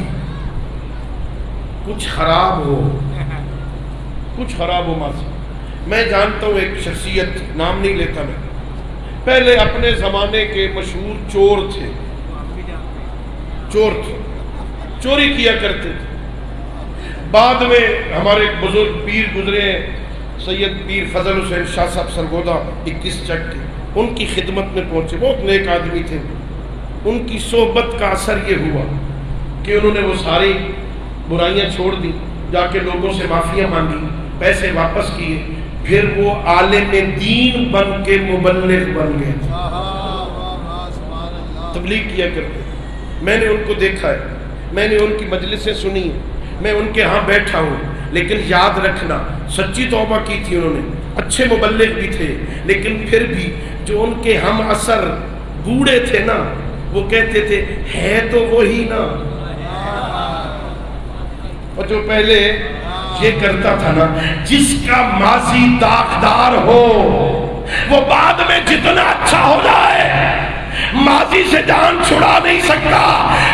کچھ خراب ہو ماضی، میں جانتا ہوں ایک شخصیت، نام نہیں لیتا میں، پہلے اپنے زمانے کے مشہور چور تھے، چوری کیا کرتے تھے. بعد میں ہمارے ایک بزرگ پیر گزرے ہیں، سید پیر فضل حسین شاہ صاحب سرگودا 21 چک کے، ان کی خدمت میں پہنچے، بہت نیک آدمی تھے. ان کی صحبت کا اثر یہ ہوا کہ انہوں نے وہ ساری برائیاں چھوڑ دی، جا کے لوگوں سے معافیاں مانگی، پیسے واپس کیے، پھر وہ عالم دین بن کے مبلغ بن گئے، تبلیغ کیا کرتے. میں نے ان کو دیکھا ہے، میں نے ان کی مجلسیں سنی ہیں، میں ان کے ہاں بیٹھا ہوں. لیکن یاد رکھنا سچی توبہ کی تھی انہوں نے، اچھے مبلغ بھی تھے، لیکن پھر بھی جو ان کے ہم اثر بوڑھے تھے نا، وہ کہتے تھے ہے تو وہی نا. اور جو پہلے یہ کرتا تھا نا، جس کا ماضی داغدار ہو وہ بعد میں جتنا اچھا ہو جائے ماضی سے جان چھڑا نہیں سکتا.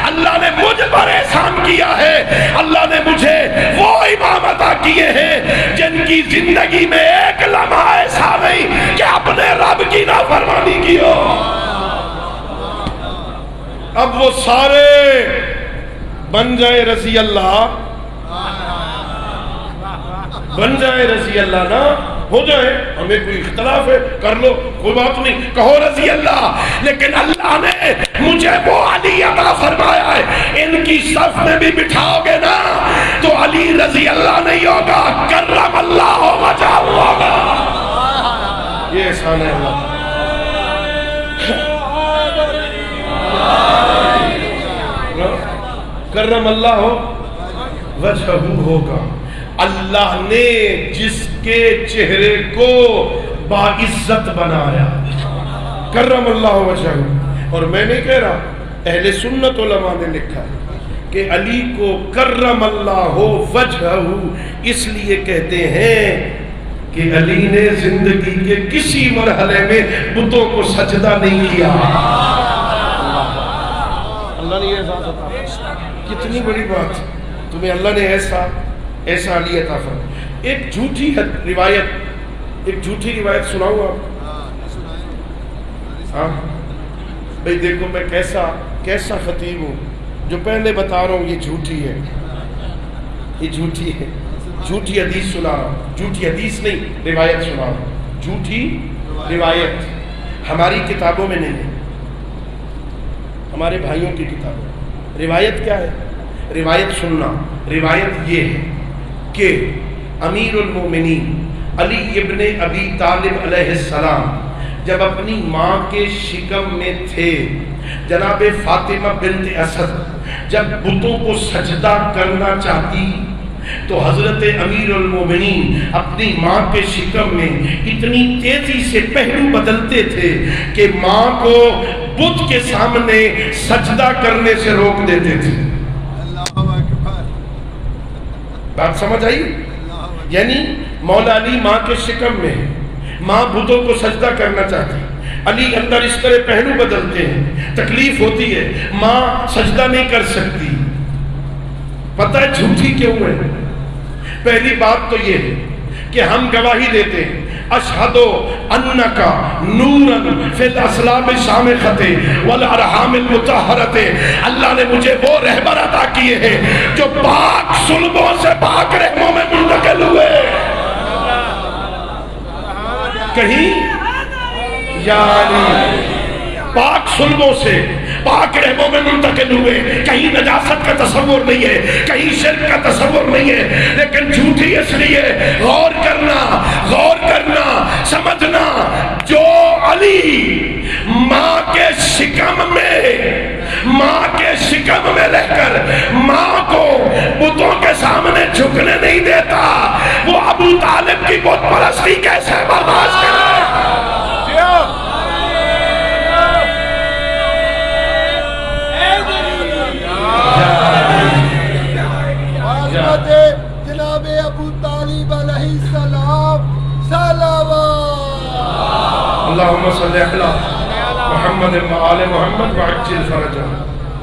اللہ نے مجھ پر احسان کیا ہے، اللہ نے مجھے وہ امام عطا کیے ہیں جن کی زندگی میں ایک لمحہ ایسا نہیں کہ اپنے رب کی نافرمانی کی ہو. اب وہ سارے بن جائے رضی اللہ، بن جائے رضی اللہ، نہ ہو جائے، ہمیں کوئی اختلاف ہے کر لو، کوئی بات نہیں، کہو رضی اللہ. لیکن اللہ نے مجھے وہ علی عطا فرمایا ہے، ان کی صف میں بھی بٹھاؤ گے نا تو علی رضی اللہ نہیں ہوگا، کرم اللہ وجہہ ہوگا. یہ احسان ہے اللہ. کرم اللہ ہو وجہہ ہوگا. اللہ نے جس کے چہرے کو باعزت بنایا، کرم اللہ وجہہ. اور میں نہیں کہہ رہا، اہل سنت علماء نے لکھا ہے کہ علی کو کرم اللہ وجہہ اس لیے کہتے ہیں کہ علی نے زندگی کے کسی مرحلے میں بتوں کو سجدہ نہیں کیا. اللہ نے یہ احساس عطا، کتنی بڑی بات، تمہیں اللہ نے ایسا علی عطا فرمایا. ایک جھوٹی روایت سناؤں آپ. ہاں بھئی دیکھو میں کیسا خطیب ہوں، جو پہلے بتا رہا ہوں یہ جھوٹی ہے، یہ جھوٹی ہے. جھوٹی حدیث سنا رہا ہوں، جھوٹی حدیث نہیں، روایت سنا رہا ہوں. جھوٹی روایت ہماری کتابوں میں نہیں ہے، ہمارے بھائیوں کی کتابوں. روایت کیا ہے؟ روایت سننا. روایت یہ ہے کہ امیر المومنین علی ابن ابی طالب علیہ السلام جب اپنی ماں کے شکم میں تھے، جناب فاطمہ بنت اسد جب بتوں کو سجدہ کرنا چاہتی تو حضرت امیر المومنین اپنی ماں کے شکم میں اتنی تیزی سے پہلو بدلتے تھے کہ ماں کو بت کے سامنے سجدہ کرنے سے روک دیتے تھے. بات سمجھ آئی؟ یعنی مولا علی ماں کے شکم میں ہے، ماں بتوں کو سجدہ کرنا چاہتی، علی اندر اس طرح پہلو بدلتے ہیں، تکلیف ہوتی ہے، ماں سجدہ نہیں کر سکتی. پتہ ہے جھوٹی کیوں ہے؟ پہلی بات تو یہ ہے کہ ہم گواہی دیتے ہیں اشہد انکا نورا فی الاسلام شامخت والارحام المطہرت. اللہ نے مجھے وہ رہبر عطا کیے ہیں جو پاک صلبوں سے پاک رحموں میں منتقل ہوئے. کہیں یا علی پاک صلبوں سے پاک رحموں میں منتقل ہوئے، کہیں نجاست کا تصور نہیں ہے، کہیں شرک کا تصور نہیں ہے. لیکن جھوٹی اس لیے غور کرنا سمجھنا، جو علی ماں کے شکم میں رہ کر ماں کو بتوں کے سامنے جھکنے نہیں دیتا، وہ ابو طالب کی بت پرستی کیسے برداشت کرے؟ جناب ابو طالب علیہ السلام صلوات. اللہم صلی علی محمد و آل محمد وعجل فرجہ.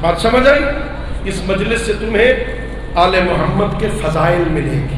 بات سمجھ آئی؟ اس مجلس سے تمہیں آل محمد کے فضائل ملیں گی.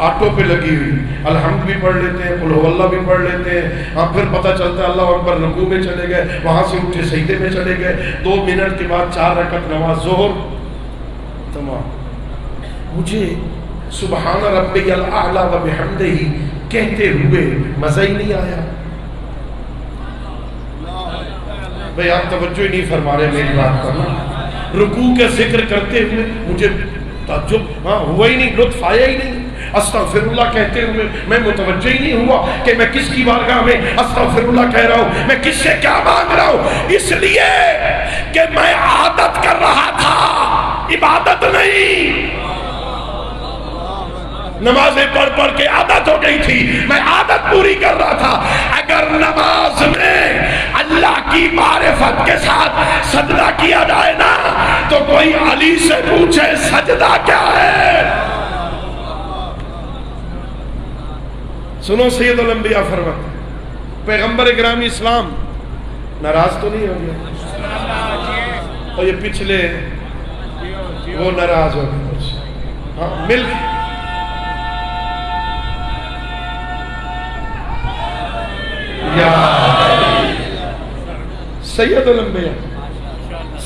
آٹو پہ لگی ہوئی، الحمد بھی پڑھ لیتے ہیں، قل هو اللہ بھی پڑھ لیتے ہیں، اب پھر پتہ چلتا ہے اللہ اکبر، رکوع میں چلے گئے، وہاں سے اٹھے سجدے میں چلے گئے، 2 منٹ کے بعد 4 رکعت نماز ظہر تمام۔ مجھے سبحان ربی الاعلی و بحمدہ کہتے ہوئے مزہ ہی نہیں آیا۔ بھئی آپ توجہ ہی نہیں فرما رہے میری بات پر، رکوع کا ذکر کرتے ہوئے مجھے تعجب ہوا ہی نہیں، لطف آیا ہی نہیں۔ استغفر اللہ کہتے ہوئے میں متوجہ ہی نہیں ہوا کہ میں کس کی بارگاہ میں استغفر اللہ کہہ رہا ہوں، میں کس سے کیا مانگ رہا ہوں، اس لیے کہ میں عادت کر رہا تھا، عبادت نہیں۔ نمازیں پڑھ پڑھ کے عادت ہو گئی تھی، میں عادت پوری کر رہا تھا۔ اگر نماز میں اللہ کی معرفت کے ساتھ سجدہ کیا جائے نا تو کوئی علی سے پوچھے سجدہ کیا ہے۔ سنو سید الانبیاء فرماتے ہیں، پیغمبر گرامی اسلام ناراض تو نہیں ہو گیا، اور یہ پچھلے وہ ناراض ہو گئے، ہاں مل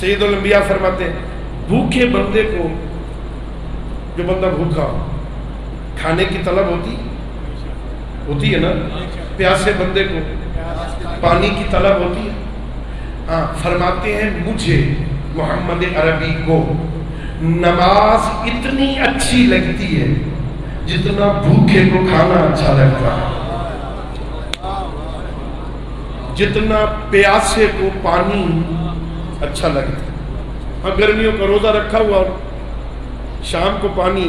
سید الانبیاء فرماتے ہیں بھوکے بندے کو، جو بندہ بھوکا ہو، کھانے کی طلب ہوتی ہے نا، پیاسے بندے کو پانی کی طلب ہوتی ہے، ہاں فرماتے ہیں مجھے محمد عربی کو نماز اتنی اچھی لگتی ہے جتنا بھوکے کو کھانا اچھا لگتا ہے، جتنا پیاسے کو پانی اچھا لگتا ہے۔ ہاں گرمیوں کا روزہ رکھا ہوا شام کو پانی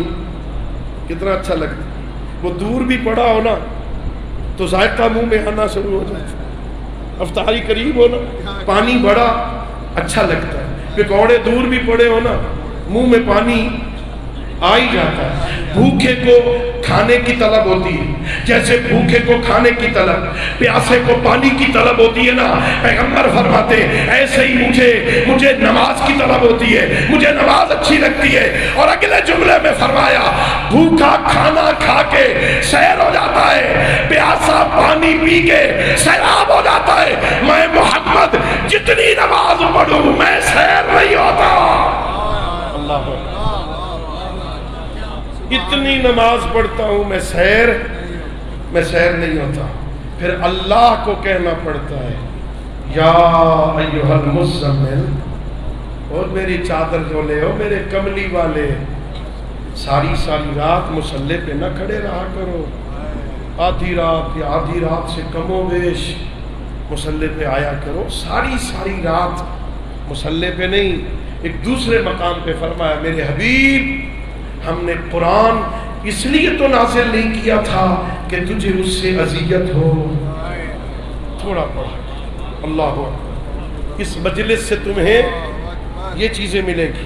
کتنا اچھا لگتا ہے، وہ دور بھی پڑا ہو نا تو ذائقہ منہ میں آنا شروع ہو جاتا ہے، افطاری قریب ہو نا پانی بڑا اچھا لگتا ہے، پکوڑے دور بھی پڑے ہو نا منہ میں پانی آ ہی جاتا ہے۔ بھوکے کو کھانے کی طلب ہوتی ہے، جیسے بھوکے کو کھانے کی طلب، پیاسے کو پانی کی طلب ہوتی ہے نا، پیغمبر فرماتے ایسے ہی مجھے نماز کی طلب ہوتی ہے، مجھے نماز اچھی لگتی ہے۔ اور اگلے جملے میں فرمایا بھوکا کھانا کھا کے سیر ہو جاتا ہے، پیاسا پانی پی کے سیراب ہو جاتا ہے، میں محمد جتنی نماز پڑھوں میں سیر نہیں ہوتا۔ اللہ اتنی نماز پڑھتا ہوں میں سیر نہیں ہوتا۔ پھر اللہ کو کہنا پڑتا ہے یا ایھا المزمل، اور میری چادر جو لے ہو میرے کملی والے، ساری رات مصلی پہ نہ کھڑے رہا کرو، آدھی رات یا آدھی رات سے کم و بیش مصلی پہ آیا کرو، ساری رات مصلی پہ نہیں۔ ایک دوسرے مقام پہ فرمایا میرے حبیب ہم نے قرآن اس لیے تو نازل نہیں کیا تھا کہ تجھے اس سے اذیت ہو، تھوڑا پڑھا۔ اللہ اکبر، اس مجلس سے تمہیں یہ چیزیں ملیں گی،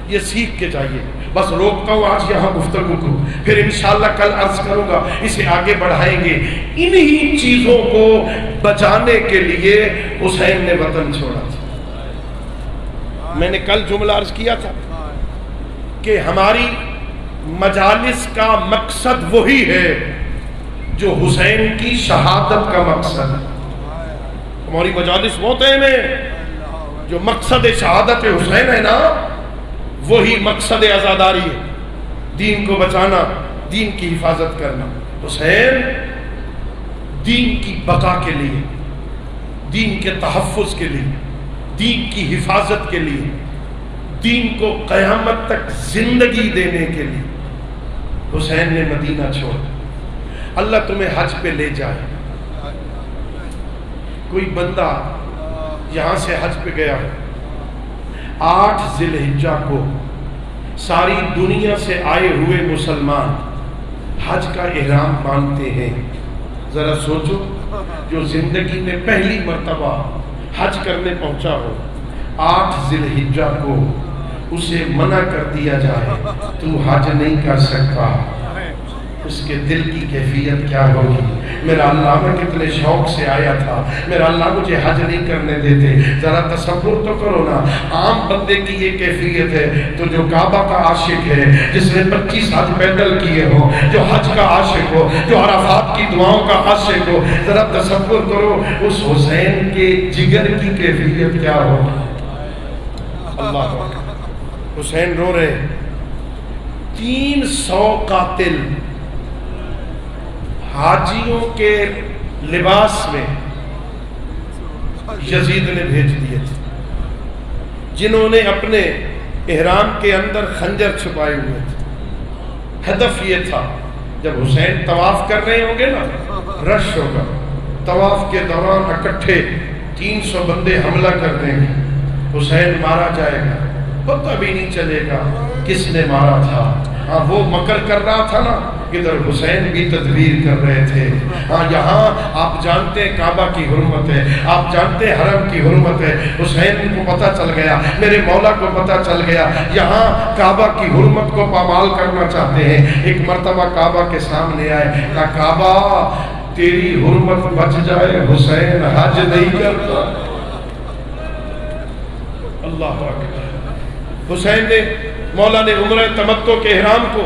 یہ سیکھ کے جائیے۔ بس روکتا ہوں آج یہاں گفتگو کو، پھر انشاءاللہ کل عرض کروں گا، اسے آگے بڑھائیں گے۔ انہی چیزوں کو بچانے کے لیے حسین نے وطن چھوڑا تھا۔ میں نے کل جملہ عرض کیا تھا کہ ہماری مجالس کا مقصد وہی ہے جو حسین کی شہادت کا مقصد ہے۔ ہماری مجالس وہ ہیں جو مقصد شہادت حسین ہے نا، وہی مقصد عزاداری ہے، دین کو بچانا، دین کی حفاظت کرنا۔ حسین دین کی بقا کے لیے، دین کے تحفظ کے لیے، دین کی حفاظت کے لیے، دین کو قیامت تک زندگی دینے کے لیے حسین نے مدینہ چھوڑا۔ اللہ تمہیں حج پہ لے جائے، کوئی بندہ یہاں سے حج پہ گیا ہو، 8 ذی الحجہ کو ساری دنیا سے آئے ہوئے مسلمان حج کا احرام باندھتے ہیں۔ ذرا سوچو، جو زندگی میں پہلی مرتبہ حج کرنے پہنچا ہو، 8 ذی الحجہ کو اسے منع کر دیا جائے تو حج نہیں کر سکتا، اس کے دل کی کیفیت کیا ہوگی؟ میرا اللہ میں کتنے شوق سے آیا تھا، میرا اللہ مجھے حج نہیں کرنے دیتے۔ ذرا تصور تو کرو نا، عام بندے کی یہ کیفیت ہے، تو جو کعبہ کا عاشق ہے، جس نے 25 حج پیدل کیے ہو، جو حج کا عاشق ہو، جو عرفات کی دعاؤں کا عاشق ہو، ذرا تصور کرو اس حسین کے جگر کی کیفیت کیا ہو۔ اللہ اکبر، حسین رو رہے، 300 قاتل حاجیوں کے لباس میں یزید نے بھیج دیے تھے، جنہوں نے اپنے احرام کے اندر خنجر چھپائے ہوئے تھے۔ ہدف یہ تھا جب حسین طواف کر رہے ہوں گے نا، رش ہوگا، طواف کے دوران اکٹھے 300 بندے حملہ کر دیں گے، حسین مارا جائے گا، پتہ بھی نہیں چلے گا کس نے مارا تھا۔ ہاں وہ مکر کر رہا تھا نا، ادھر حسین بھی تدبیر کر رہے تھے۔ ہاں یہاں آپ جانتے ہیں کعبہ کی حرمت ہے، آپ جانتے ہیں حرم کی حرمت ہے، حسین کو پتہ چل گیا، میرے مولا کو پتہ چل گیا، یہاں کعبہ کی حرمت کو پامال کرنا چاہتے ہیں۔ ایک مرتبہ کعبہ کے سامنے آئے، کہا کعبہ تیری حرمت بچ جائے، حسین حج نہیں کرتا۔ اللہ اکبر۔ حسین نے، مولا نے عمرہ تمتع کے احرام کو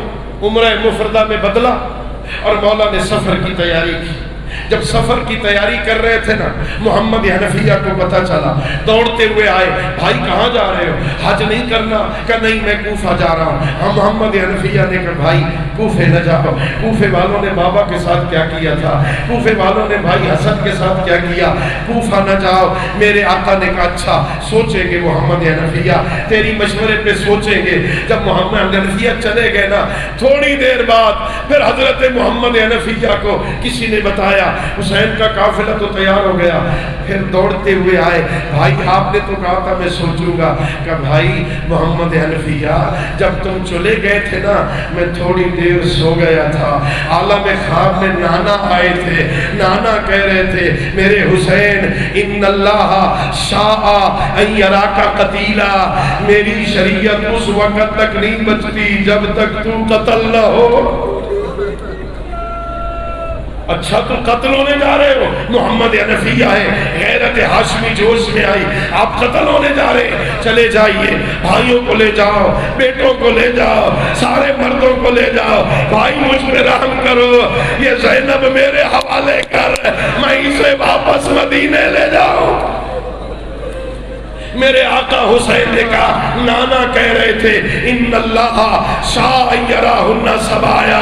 عمرہ مفردہ میں بدلا اور مولا نے سفر کی تیاری کی۔ جب سفر کی تیاری کر رہے تھے نا، محمد حنفیہ کو پتہ چلا، دوڑتے ہوئے آئے، بھائی کہاں جا رہے ہو؟ حج نہیں کرنا؟ کہا نہیں میں کوفہ جا رہا ہوں۔ ہم محمد حنفیہ نے کہا بھائی کوفے نہ جاؤ، کوفے والوں نے بابا کے ساتھ کیا کیا تھا، کوفے والوں نے بھائی حسن کے ساتھ کیا کیا، کوفہ نہ جاؤ۔ میرے آقا نے کہا اچھا سوچیں گے محمد حنفیہ، تیری مشورے پہ سوچیں گے۔ جب محمد حنفیہ چلے گئے نا، تھوڑی دیر بعد پھر حضرت محمد حنفیہ کو کسی نے بتایا حسین کا قافلہ تو تیار ہو گیا۔ پھر دوڑتے ہوئے آئے، بھائی آپ نے تو کہا تھا میں سوچوں گا۔ کہ بھائی محمد حنفیہ جب تم چلے گئے تھے نا، میں تھوڑی دیر سو گیا تھا، عالم خواب میں نانا آئے تھے، نانا کہہ رہے تھے میرے حسین ان اللہ شاء ان یراک قتیلا، میری شریعت اس وقت تک نہیں بچتی جب تک تو قتل نہ ہو۔ اچھا تو قتل ہونے جا رہے ہو؟ محمد حنفیہ ہے، غیرت ہاشمی جوش میں آئی، آپ قتل ہونے جا رہے ہیں، چلے جائیے، بھائیوں کو لے جاؤ، بیٹوں کو لے جاؤ، سارے مردوں کو لے جاؤ، بھائی مجھ پہ رحم کرو، یہ زینب میرے حوالے کر، میں اسے واپس مدینے لے جاؤں۔ میرے آقا حسین نے کہا، نانا کہہ رہے تھے ان اللہ شاء یراہن سبایا،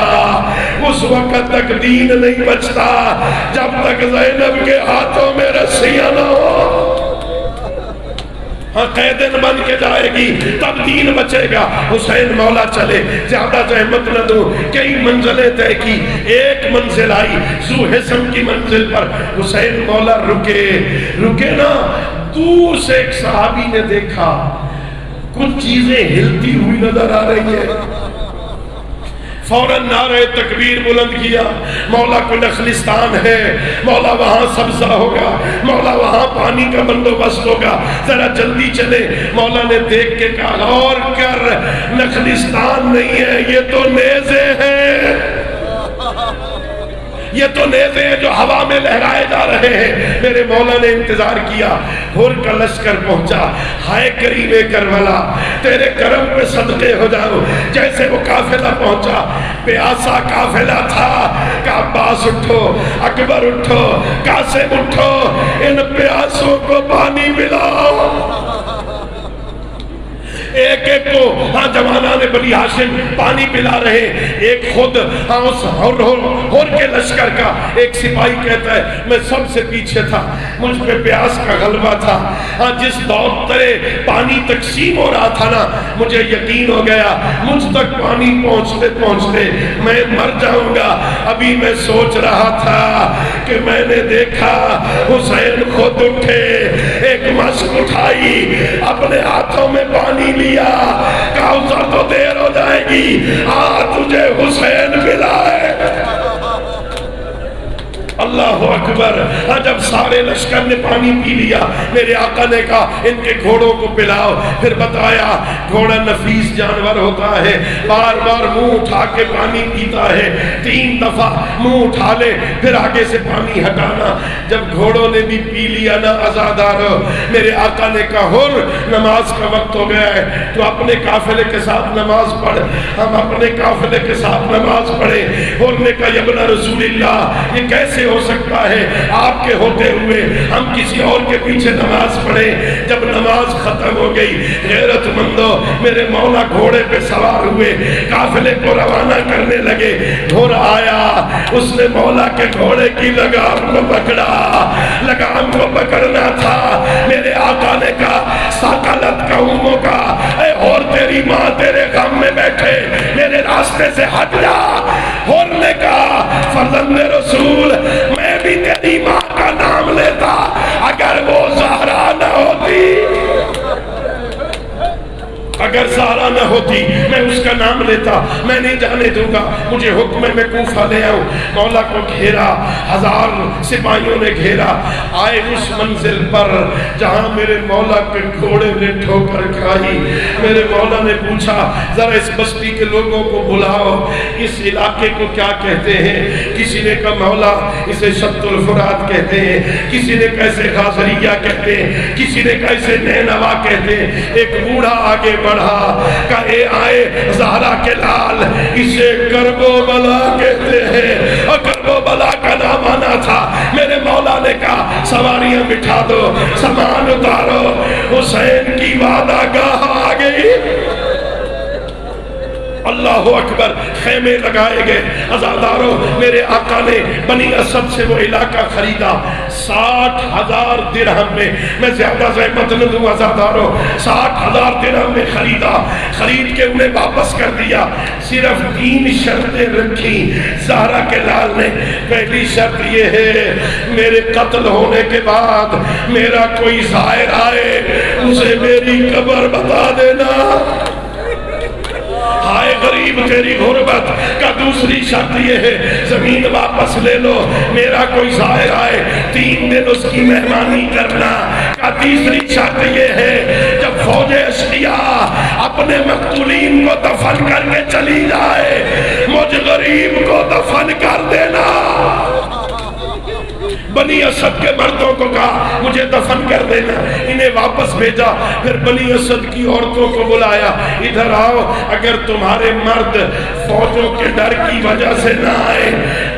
اس وقت تک دین نہیں بچتا جب تک زینب کے ہاتھوں میں رسیاں نہ ہو۔ ہاں قیدن بن کے جائے گی تب دین بچے گا۔ حسین مولا چلے، زیادہ زحمت نہ دو، کئی منزلیں طے کی، ایک منزل آئی ذو حسن کی منزل پر، حسین مولا رکے نا، دور سے ایک صحابی نے دیکھا کچھ چیزیں ہلتی ہوئی نظر آ رہی ہے، فوراً نعرہ تکبیر بلند کیا، مولا کو نخلستان ہے، مولا وہاں سبزہ ہوگا، مولا وہاں پانی کا بندوبست ہوگا، ذرا جلدی چلے۔ مولا نے دیکھ کے کہا غور کر، نخلستان نہیں ہے، یہ تو نیزے ہیں، یہ تو نیزے ہیں جو ہوا میں لہرائے جا رہے ہیں۔ میرے مولا نے انتظار کیا، ہور کا لشکر پہنچا، ہائے کریم کربلا تیرے کرم پہ صدقے ہو جاؤ۔ جیسے وہ قافلہ پہنچا، پیاسا قافلہ تھا، کہ عباس اٹھو، اکبر اٹھو، قاسم اٹھو، ان پیاسوں کو پانی پلاؤ۔ ایک ایک کو ہاں جوانان بنی ہاشم پانی پلا رہے، ایک خود ہاں اس ہور کے لشکر کا ایک سپاہی کہتا ہے میں سب سے پیچھے تھا، مجھ پہ پیاس کا غلبہ تھا، ہاں جس دور ترے پانی تقسیم ہو رہا تھا نا، مجھے یقین ہو گیا مجھ تک پانی پہنچتے میں مر جاؤں گا۔ ابھی میں سوچ رہا تھا کہ میں نے دیکھا حسین خود اٹھے، ایک مشک اٹھائی، اپنے ہاتھوں میں پانی لیا، کاؤثر تو دیر ہو جائے گی، تجھے حسین ملا ہے۔ اللہ اکبر۔ جب سارے لشکر نے پانی پی لیا، میرے آقا نے کہا ان کے گھوڑوں کو پلاؤ. پھر بتایا گھوڑا نفیس جانور ہوتا ہے، بار بار منہ اٹھا کے پانی پیتا ہے، 3 دفعہ منہ اٹھا لے پھر آگے سے پانی ہٹانا. جب گھوڑوں نے بھی پی لیا نا عزادارو، میرے آقا نے کہا ہر نماز کا وقت ہو گیا ہے، تو اپنے قافلے کے ساتھ نماز پڑھ. ہم اپنے قافلے کے ساتھ نماز پڑھے. ہر نے کہا یبن رسول اللہ یہ کیسے ہو سکتا ہے آپ کے ہوتے ہوئے ہم کسی اور کے پیچھے نماز پڑھیں. جب نماز ختم ہو گئی غیرت مندو میرے مولا گھوڑے پہ سوار ہوئے، قافلے کو روانہ کرنے لگے. ہر آیا، اس نے مولا کے گھوڑے کی لگام کو پکڑا. لگام کو پکڑنا تھا، میرے آقا نے کہا ساکالت کا امو کا، اے اور تیری ماں تیرے غم میں بیٹھے میرے راستے سے ہٹ جا. اور نے کہا فرزند رسول میں بھی تیری ماں کا نام لیتا اگر وہ زہرا نہ ہوتی، اگر زہرا نہ ہوتی میں اس کا نام لیتا. میں نہیں جانے دوں گا، مجھے حکم ہے میں کوفہ لے آؤں. مولا کو گھیرا، 1000 سپاہیوں نے گھیرا. آئے اس منزل پر جہاں میرے مولا کے گھوڑے نے ٹھوکر کھائی. میرے مولا نے پوچھا ذرا اس بستی کے لوگوں کو بلاؤ، اس علاقے کو کیا کہتے ہیں؟ کسی نے کہا مولا اسے شط الفرات کہتے ہیں، کسی نے کہا اسے غازریہ کہتے ہیں، کسی نے کہا اسے نینوا کہتے ہیں. ایک بوڑھا آگے بڑھا کہ اے آئے زہرا کے لال اسے کرب و بلا کہتے ہیں، اور کرب و بلا کا نام آنا تھا. میرے مولا نے کہا سواریاں بٹھا دو، سامان اتارو، حسین کی وعدہ گاہ آ گئی. اللہ اکبر. خیمے لگائے گئے. عزادارو میرے آقا نے بنی اسد سے وہ علاقہ خریدا 60,000 درہم میں. میں زیادہ زحمت نہ دوں عزادارو، 60,000 درہم میں خریدا. خرید کے انہیں واپس کر دیا. صرف 3 شرطیں رکھی زہرا کے لال نے. پہلی شرط یہ ہے میرے قتل ہونے کے بعد میرا کوئی زائر آئے اسے میری قبر بتا دینا. ہائے غریب تیری غربت کا. دوسری شرط یہ ہے زمین واپس لے لو، میرا کوئی زائر آئے 3 دن اس کی مہمانی کرنا. کا تیسری شرط یہ ہے جب فوج اشقیاء اپنے مقتولین کو دفن کر کے چلی جائے مجھ غریب کو دفن کر دینا. بنی اسد کے مردوں کو کہا مجھے دفن کر دینا، انہیں واپس بھیجا. پھر بنی اسد کی عورتوں کو بلایا، ادھر آؤ، اگر تمہارے مرد فوجوں کے ڈر کی وجہ سے نہ آئے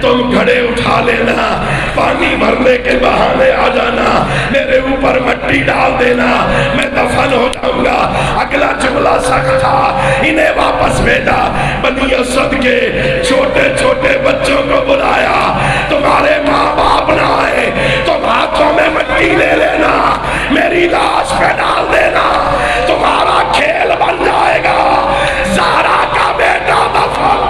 تم گھڑے اٹھا لینا، پانی بھرنے کے بہانے آ جانا، میرے اوپر مٹی ڈال دینا، میں دفن ہو جاؤں گا. اگلا جملہ سخت تھا، انہیں واپس بھیجا. بنی اسد کے چھوٹے چھوٹے بچوں کو بلایا، تمہارے ماں باپ نہ آئے تم ہاتھوں میں مٹی لے لینا، میری لاش پہ ڈال دینا، تمہارا کھیل بن جائے گا. زہرا کا بیٹا دفن.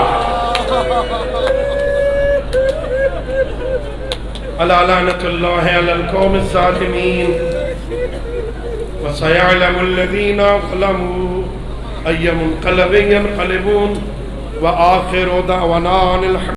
الا لعنۃ اللہ علی القوم الظالمین وسيعلم الذين ظلموا أي منقلب ينقلبون وآخر دعوانا